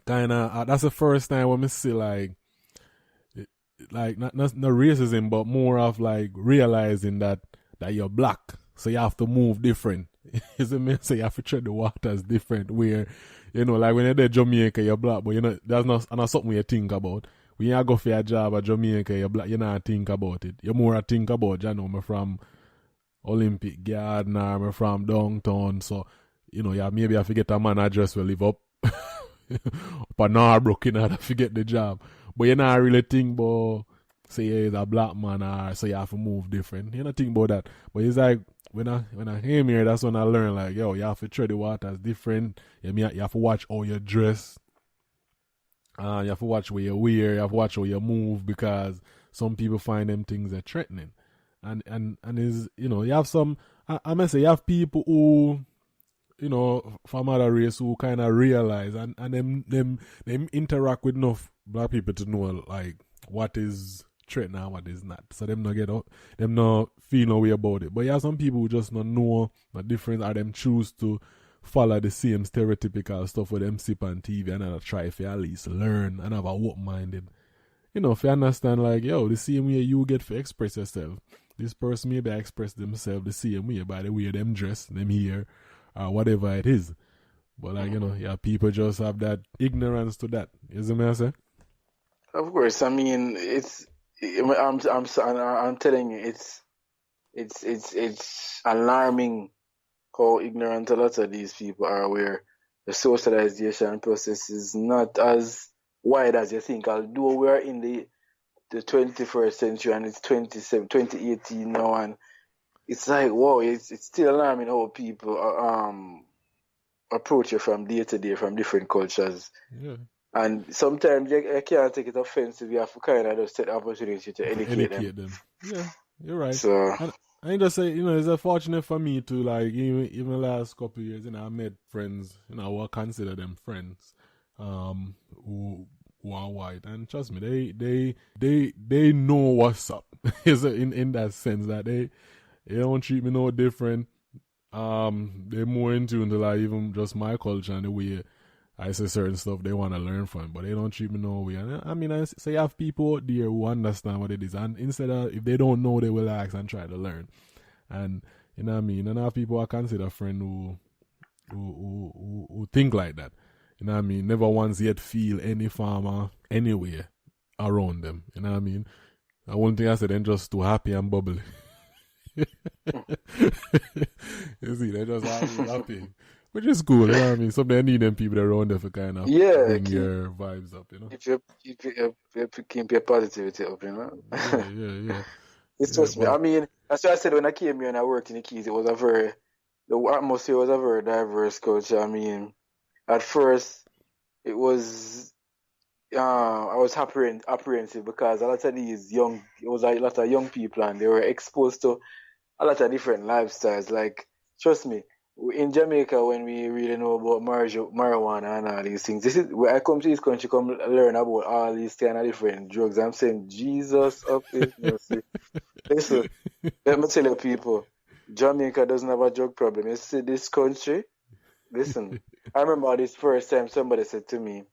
Speaker 1: that's the first time when I see like not racism, but more of like realizing that you're black, so you have to move different. Is it mean? So you have to tread the waters different. Where like when you're there Jamaica, you're black, but that's not something you think about. When you go for a job at Jamaica, you're black, you not think about it. You're more think about, I'm from Olympic Garden, I'm from downtown, so maybe I forget a man address will live up but now I broke in to forget the job. But you not really think about say he's a black man or so you have to move different. You don't think about that. But it's like when I came here, that's when I learned like, you have to tread the waters different. You have to watch how you dress. You have to watch where you wear, you have to watch how you move, because some people find them things are threatening. And is you have some I must say you have people who from other race who kind of realize and them interact with enough black people to know like what is threatening and what is not. So them not feel no way about it. But you have some people who just not know the difference, or them choose to follow the same stereotypical stuff with them sip on TV and not try if you at least learn and have a open-minded. If you understand like, the same way you get to express yourself, this person maybe express themselves the same way by the way them dress, them hair, or whatever it is. But like, people just have that ignorance to that. You see what I say?
Speaker 2: Of course. I mean, I'm telling you, it's alarming how ignorant a lot of these people are, where the socialization process is not as wide as you think. Although we're in the 21st century and it's 2018 now, and it's like, wow, it's still alarming how people approach it from day to day from different cultures.
Speaker 1: Yeah.
Speaker 2: And sometimes you can't take it offensive. You have to kind of just take the opportunity to educate them.
Speaker 1: Yeah, you're right.
Speaker 2: So,
Speaker 1: and I just say, it's unfortunate for me to, like, even the last couple of years, I met friends, I will consider them friends, who are white, and trust me, they know what's up. in that sense that they don't treat me no different. They're more in tune to, like, even just my culture and the way I say certain stuff they want to learn from, but they don't treat me no way. And I say you have people out there who understand what it is, and instead of, if they don't know, they will ask and try to learn. And you know what I mean. And I have people I consider friend who think like that. You know what I mean. Never once yet feel any farmer anywhere around them. You know what I mean. And one thing I said, they're just too happy and bubbly. You see, they're just happy. Which is cool, you know what I mean? Sometimes I need them people around there for kind of bring your vibes up, you know?
Speaker 2: Keep your positivity up, you know?
Speaker 1: Yeah.
Speaker 2: It's just me. I mean, that's why I said when I came here and I worked in the Keys, the atmosphere was a very diverse culture. I mean, at first, it was, I was apprehensive because a lot of it was a lot of young people and they were exposed to a lot of different lifestyles. Like, trust me, in Jamaica, when we really know about marijuana and all these things, this is where I come to this country, come learn about all these kind of different drugs. I'm saying, Jesus of His mercy. Listen, let me tell you people, Jamaica doesn't have a drug problem. You see this country, listen, I remember this first time somebody said to me,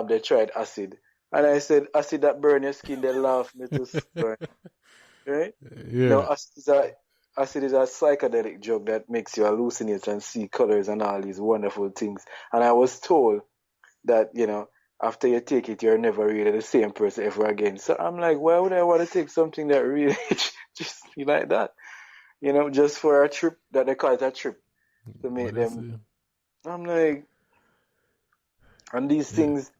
Speaker 2: they tried acid. And I said, acid that burn your skin, they laugh me to scorn. Right?
Speaker 1: Yeah.
Speaker 2: Now, acid is a psychedelic drug that makes you hallucinate and see colors and all these wonderful things. And I was told that, after you take it, you're never really the same person ever again. So I'm like, why would I want to take something that really just be like that? Just for a trip, that they call it a trip, to make them. I'm like, and these things,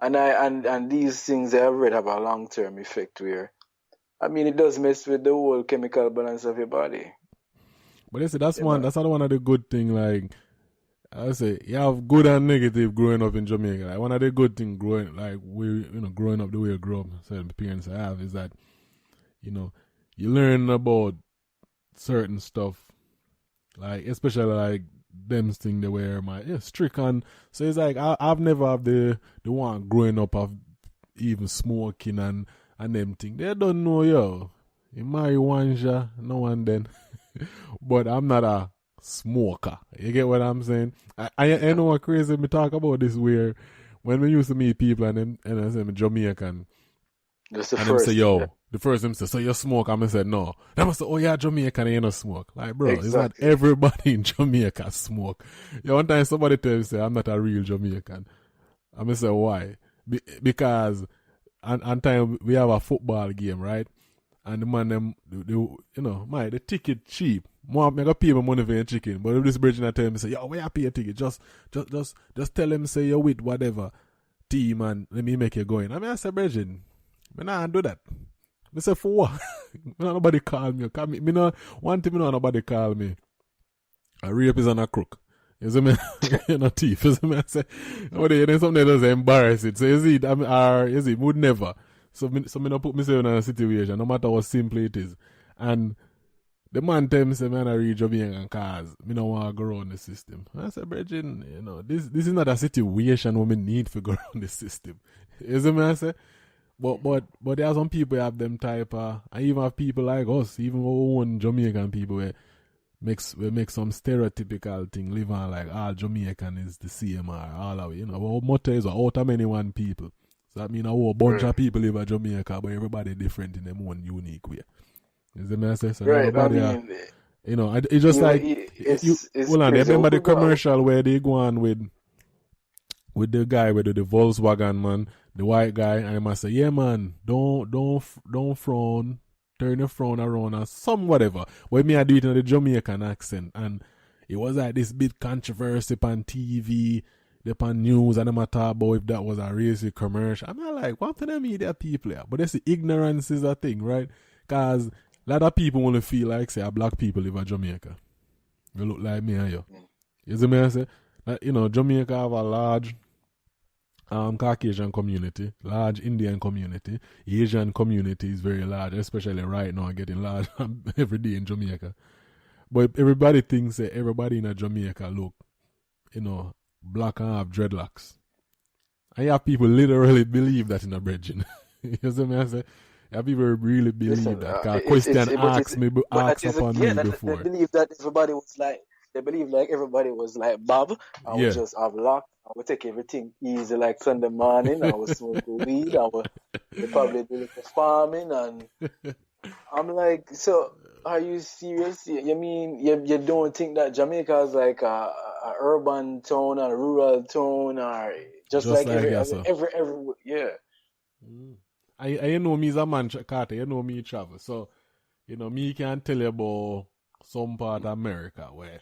Speaker 2: and these things I've read have a long-term effect where, I mean, it does mess with the whole chemical balance of your body.
Speaker 1: But that's another one of the good thing. Like I say, you have good and negative growing up in Jamaica. Like one of the good things growing up the way you grow up, certain parents have, is that you learn about certain stuff, like especially like them thing they were strict on. So it's like I've never have the one growing up of even smoking and them thing. They don't know, you marry one no one then. But I'm not a smoker. You get what I'm saying? I know what crazy me talk about this, where when we used to meet people and I say I'm Jamaican,
Speaker 2: that's the
Speaker 1: and
Speaker 2: first.
Speaker 1: Them say, the first them say, so you smoke? And I said, no. Them must say, oh yeah, Jamaican, you don't smoke. Like, bro, It's not everybody in Jamaica smoke. One time somebody tell me, say, I'm not a real Jamaican. I say, why? Because on time we have a football game, right? And the man them, the ticket cheap. More make a pay my money for your chicken. But if this bridge I tell him, say, yo, where you pay your ticket? Just tell him, say, you're with whatever team and let me make you go in. I say, Bridget, I don't do that. I say, for what? Nobody call me. One thing, nobody call me. A rape is on a crook. You see me? You're not thief. You see me? I say, then something does embarrass it. So you see, would never. So me not put myself in a situation, no matter how simple it is. And the man tell me, say, man, I read Jamaican cars. Me don't want to go around the system. I said, Bridget, this is not a situation where we need to go around the system. You see me? I say, but there are some people who have them type of, and even have people like us, even our own Jamaican people where make some stereotypical thing, live on like all Jamaican is the same or all of it. Our motto is out of many one people. So that means a whole bunch of people live in Jamaica, but everybody different in their own unique way. Is the message? So
Speaker 2: right.
Speaker 1: Everybody it's just like hold on. Remember the commercial where they go on with the guy with the Volkswagen man, the white guy, and I must say, yeah man, don't frown, turn your frown around or some whatever. But me I do it in the Jamaican accent, and it was like this big controversy on TV, upon news, and I'm talk about if that was a racist commercial. I'm not like, what to the media people here? But that's the ignorance is a thing, right? Because a lot of people want to feel like, say, black people live in Jamaica. You look like me and you. You see me I say? Jamaica have a large Caucasian community, large Indian community, Asian community is very large, especially right now, getting large every day in Jamaica. But everybody thinks that everybody in Jamaica look, black and have dreadlocks. And you have people literally believe that in a bridging. You know what I say? You have people really believe that. Because question asked upon me before.
Speaker 2: They believe that everybody was like, everybody was like Bob. I would just have locked. I would take everything easy like Sunday morning. I would smoke weed. I would probably do the farming. And I'm like, so are you serious? You mean you don't think that Jamaica is like a urban town and a rural town, or just like every yeah.
Speaker 1: I know me as a man, Carter. You know me travel, so me can tell you about some part of America where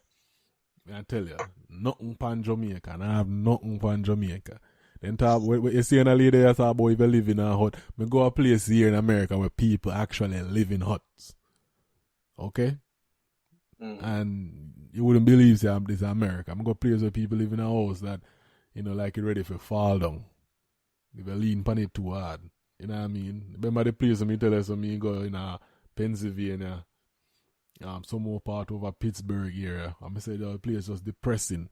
Speaker 1: I tell you nothing pan Jamaica, and I have nothing pan Jamaica. Then talk, you see a lady that talk about if you live in a hut. Me go a place here in America where people actually live in huts. Okay? And you wouldn't believe this is America. I'm going to place where people live in a house that, like it ready for fall down. If you lean pan it too hard. You know what I mean? Remember the place me tell us me go in Pennsylvania, some more part over Pittsburgh area. I'm say the place was depressing.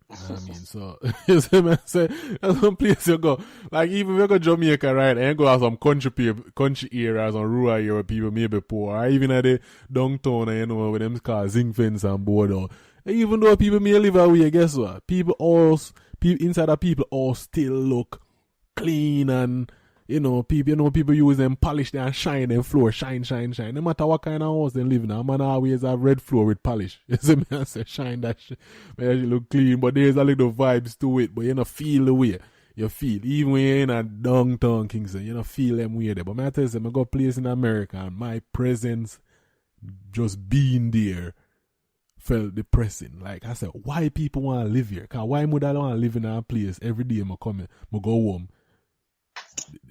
Speaker 1: You know what I mean? So, you see me say, there's some place you go. Like, even if you go to Jamaica, right, and you go to some country areas or rural area where people may be poor, or even at the downtown, where them call zinc fence and border. Even though people may live away, guess what? People inside of people all still look clean, and people use them polish and shine them floor, shine. No matter what kind of house they live in, a man always have red floor with polish. You see me? I say shine that shit. Make it look clean, but there's a little vibes to it. But you don't feel the way you feel. Even when you're in a downtown Kingston, you don't feel them way there. But I tell you, I go place in America, and my presence, just being there, felt depressing. Like I said, why people want to live here? Cause why would I want to live in a place every day? I go home.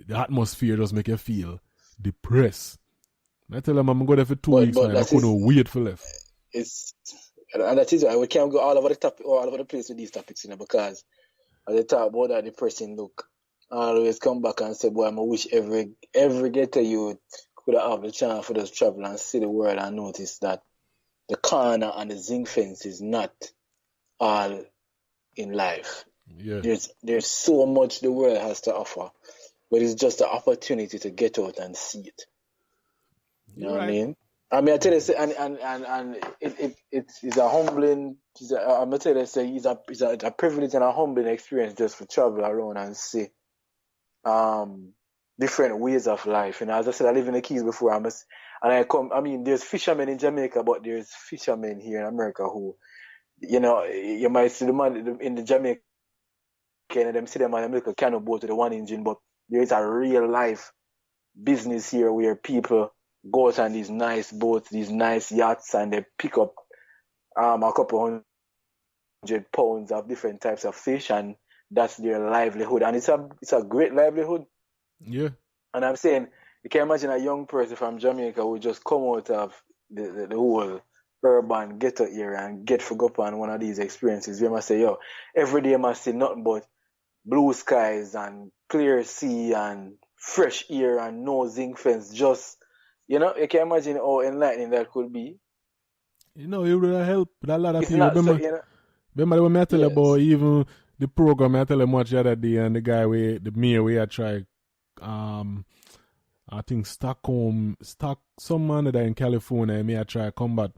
Speaker 1: The atmosphere just make you feel depressed. I tell them I'm going to go there for 2 weeks and I couldn't wait for left.
Speaker 2: And that is why we can't go all over the place with these topics, because as they talk about that depressing look, I always come back and say, boy, I wish every ghetto youth could have the chance for us to travel and see the world and notice that the corner and the zinc fence is not all in life.
Speaker 1: Yeah.
Speaker 2: There's so much the world has to offer. But it's just an opportunity to get out and see it. You know what I mean? I tell you, and it's a humbling. I'm gonna tell you, it's a privilege and a humbling experience just to travel around and see different ways of life. As I said, I live in the Keys before. There's fishermen in Jamaica, but there's fishermen here in America who, you might see the man in the Jamaica, and them see them and make a canoe boat with the one engine, but there is a real life business here where people go out on these nice boats, these nice yachts, and they pick up a couple hundred pounds of different types of fish, and that's their livelihood. And it's a great livelihood.
Speaker 1: Yeah.
Speaker 2: And I'm saying, you can imagine a young person from Jamaica who just come out of the whole urban ghetto area and get to go on one of these experiences. We must say, every day must see nothing but blue skies and clear sea and fresh air and no zinc fence. Just, you can imagine how enlightening that could be.
Speaker 1: It would help a lot of people. Remember when I tell you about even the program, I tell you much the other day, and the mayor we I tried, I think some man that in California, may I try combat,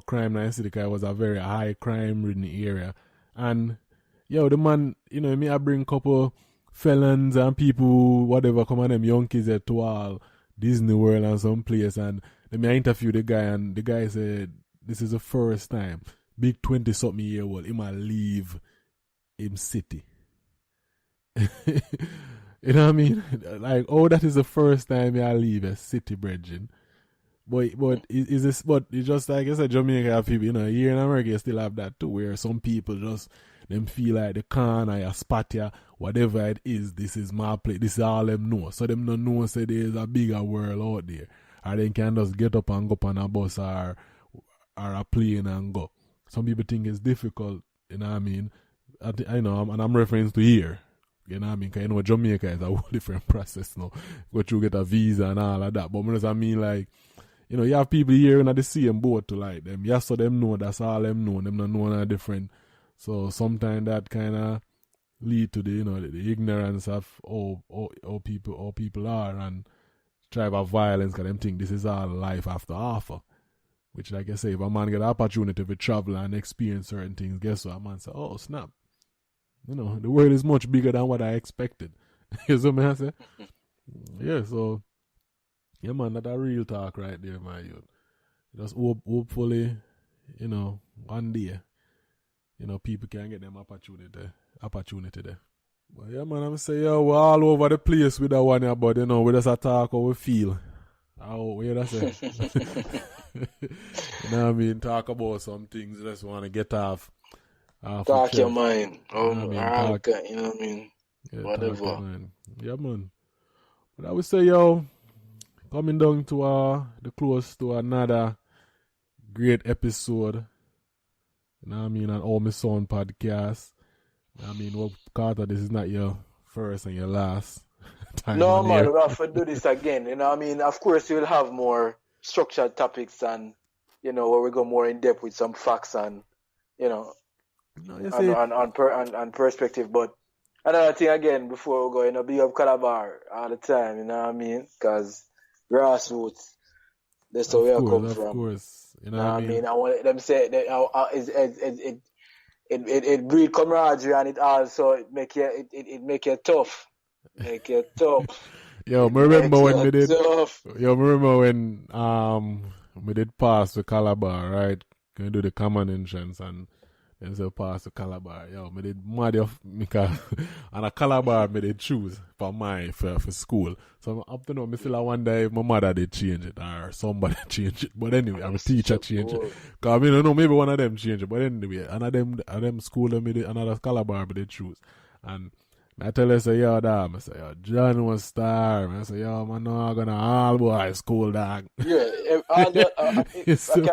Speaker 1: crime in the city, because it was a very high crime ridden area. And the man, me I bring couple felons and people, whatever, come on them young kids to all Disney World and some place, and then I interview the guy, and the guy said, this is the first time, big 20-something year old, he might leave him city. You know what I mean? Like, that is the first time I leave a city, brethren. But it's just like I said, Jamaica have people, here in America you still have that too, where some people just, them feel like the corner, your spot here, whatever it is, this is my place, this is all them know. So them don't know, say there's a bigger world out there. Or they can just get up and go up on a bus or a plane and go. Some people think it's difficult, you know what I mean? I know, and I'm referring to here. You know what I mean? Because you know, Jamaica is a whole different process now. Go through, get a visa and all of that. But I mean, like, you know, you have people here in the same boat to like them. Yes, so them know, that's all them know. Them not know no different. So sometimes that kind of lead to the, you know, the ignorance of how people are and drive of violence because them think this is all life have to offer. Which, like I say, if a man get an opportunity to travel and experience certain things, guess what? A man say, oh, snap. You know, the world is much bigger than what I expected. You see what I say? Yeah, so, yeah, man, that's a real talk right there, my youth. Just hopefully, you know, one day, you know, people can get them opportunity there. But yeah, man, I'm saying, yeah, we're all over the place with that one here, but, you know, we just talk how we feel. How, you know what I say? You know what I mean? Talk about some things, just want to get off.
Speaker 2: Talk your mind.
Speaker 1: You know what I mean?
Speaker 2: You know what I mean?
Speaker 1: Yeah,
Speaker 2: whatever.
Speaker 1: Yeah, man. But I would say, yo, coming down to the close to another great episode. You know what I mean? On All My Son podcast. You know what I mean? Well, Carter, this is not your first and your last time.
Speaker 2: No, man, we have to do this again. You know what I mean? Of course, we'll have more structured topics and, you know, where we go more in depth with some facts and, you know, on perspective. But another thing again, before we go, you know, big up Calabar all the time, you know what I mean? Because grassroots, that's where we come from.
Speaker 1: Of course. You know what
Speaker 2: I mean? I want them say that it breed camaraderie and it also make you tough. Make you tough.
Speaker 1: Yo, I remember when we did. Yo, I remember when we did pass to Calabar, right? Can do the common entrance and then so pass to Calabar. Yo, I did mad because and a Calabar I did choose for school. So up to now, I still wonder if my mother did change it or somebody change it. But anyway, I'm a teacher change it. Cause I mean, I know maybe one of them change it. But anyway, them school another Calabar I did choose. And I tell her, say, yo, dog, I say, yo, John was star. I say, yo, man, no, I'm gonna all boys school, dog.
Speaker 2: Yeah, I can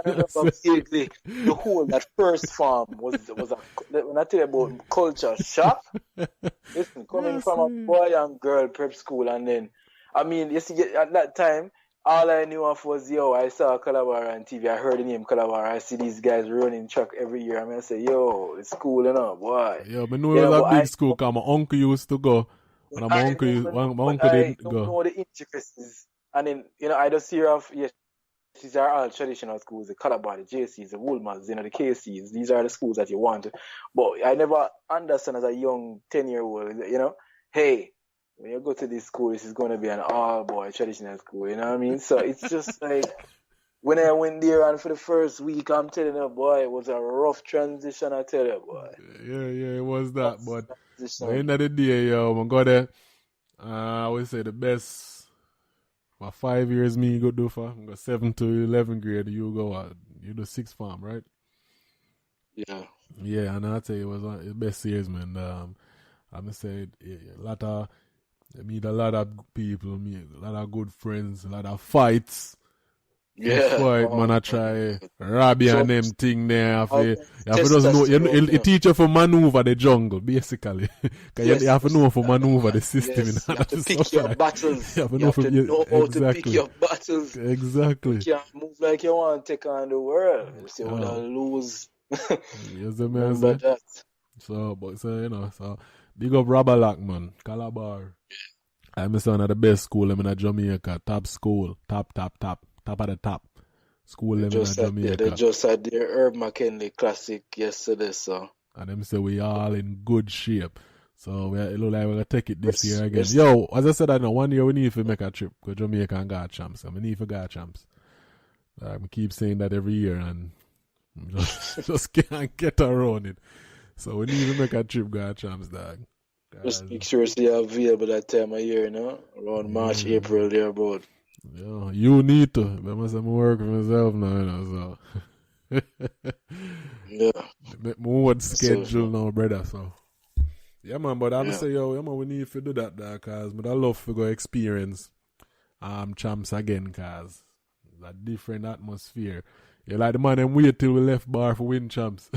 Speaker 2: remember vaguely the whole, that first farm was when I tell you about culture shock. Listen, coming from a boy and girl prep school, and then, I mean, you see, at that time, all I knew of was, yo, I saw Calabar on TV. I heard the name Calabar. I see these guys running track every year. I mean, I say, yo, it's cool enough, boy.
Speaker 1: Yeah, but no, it was a big school because my uncle used to go. And my uncle didn't go. I know
Speaker 2: the intricacies. And then, you know, I just hear of, yes, these are all traditional schools, the Calabar, the JCs, the Woolmans, you know, the KCs. These are the schools that you want to. But I never understand as a young 10-year-old, you know, hey, when you go to this school, this is going to be an all-boy traditional school, you know what I mean? So it's just like, when I went there and for the first week, I'm telling you, boy, it was a rough transition, I tell you, boy.
Speaker 1: Yeah, it was that. But at the end of the day, yo, I'm going to, I would say the best, for 5 years me go do for, I'm going 7 to 11 grade, you go, you do 6th farm, right?
Speaker 2: Yeah.
Speaker 1: Yeah, and I'll tell you, it was the best years, man. I'm going to say, I meet a lot of people, meet a lot of good friends, a lot of fights.
Speaker 2: Yeah.
Speaker 1: Fight, man, I try Robbie and them thing there. You doesn't know, you teach you for maneuver the jungle, basically. Because you have to know for maneuver the system.
Speaker 2: Yes. You have to pick your battles. You have to know how to pick your battles.
Speaker 1: Exactly.
Speaker 2: You can't move like you want to take on the world. You see, when I lose.
Speaker 1: Yes, remember that. So, you know, so big up Rabalac, man. Calabar. I'm one of the best school in Jamaica. Top school. Top of the top. School in Jamaica.
Speaker 2: They just had their Herb McKinley Classic yesterday, so.
Speaker 1: And them say we all in good shape. So it look like we're going to take it this year again. Yo, as I said, I know 1 year we need to make a trip because Jamaica and got champs. I need to get champs. I keep saying that every year and just can't get around it. So we need to make a trip, got champs, dog.
Speaker 2: Just make sure you're available that time of year, you know? Around March, April, thereabout.
Speaker 1: Yeah, you need to. I must have work for myself now, you know, so.
Speaker 2: Yeah.
Speaker 1: Make more schedule now, brother, so. Yeah, man, but I'm say, yo, yeah, man, we need to do that, because I love to go experience champs again, because it's a different atmosphere. You like the man them wait till we left bar for win champs.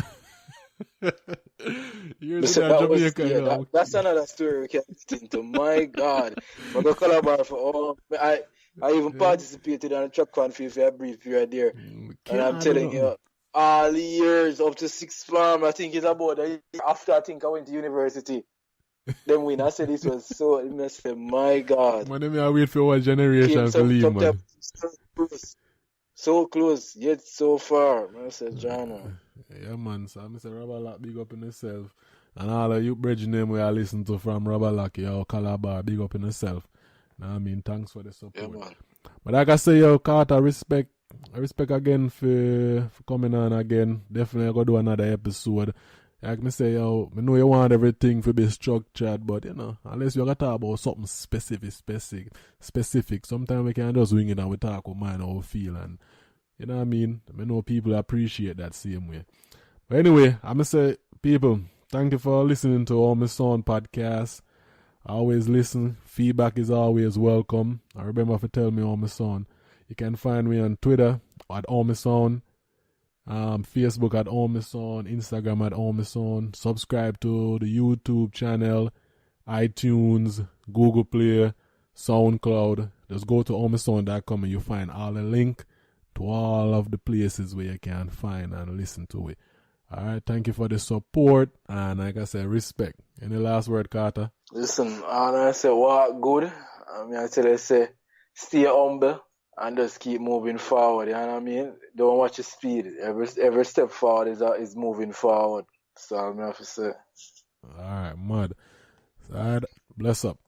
Speaker 1: You're in Jamaica, yo.
Speaker 2: That's another story we can listen to. My God. I go collaborate for all. I even participated on a track fan field for a brief period there. And I'm telling you, all the years up to sixth form, I think it's about a year after I think I went to university. Then when I said this was so, I said, my God.
Speaker 1: Man, I wait for one generation to leave, man.
Speaker 2: So close, yet so far. I said, John.
Speaker 1: Yeah, man. So Mr. Rabalac, big up in yourself. And all of you bridge name we are listening to from Rabalac, yo, Calabar, big up in yourself. Now, I mean, thanks for the support.
Speaker 2: Yeah, man.
Speaker 1: But like I say, yo, Carter, respect again for coming on again. Definitely I'm going to do another episode. Like me say, yo, I know you want everything to be structured, but, you know, unless you're going to talk about something specific, sometimes we can just wing it and we talk with mind how we feel. And, you know what I mean? I know people appreciate that same way. But anyway, I'm going to say, people, thank you for listening to All My Son podcast. Always listen. Feedback is always welcome. And remember to tell me All My Son. You can find me on Twitter at All My Son. Facebook at All My Son, Instagram at All My Son. Subscribe to the YouTube channel, iTunes, Google Play, SoundCloud. Just go to allmyson.com and you'll find all the link to all of the places where you can find and listen to it. Alright, thank you for the support and like I said, respect. Any last word, Carter?
Speaker 2: Listen, all I say, walk good. I tell you, say, stay humble. And just keep moving forward, you know what I mean? Don't watch your speed. Every step forward is moving forward. So I'm have to say.
Speaker 1: Alright, mud. Alright, bless up.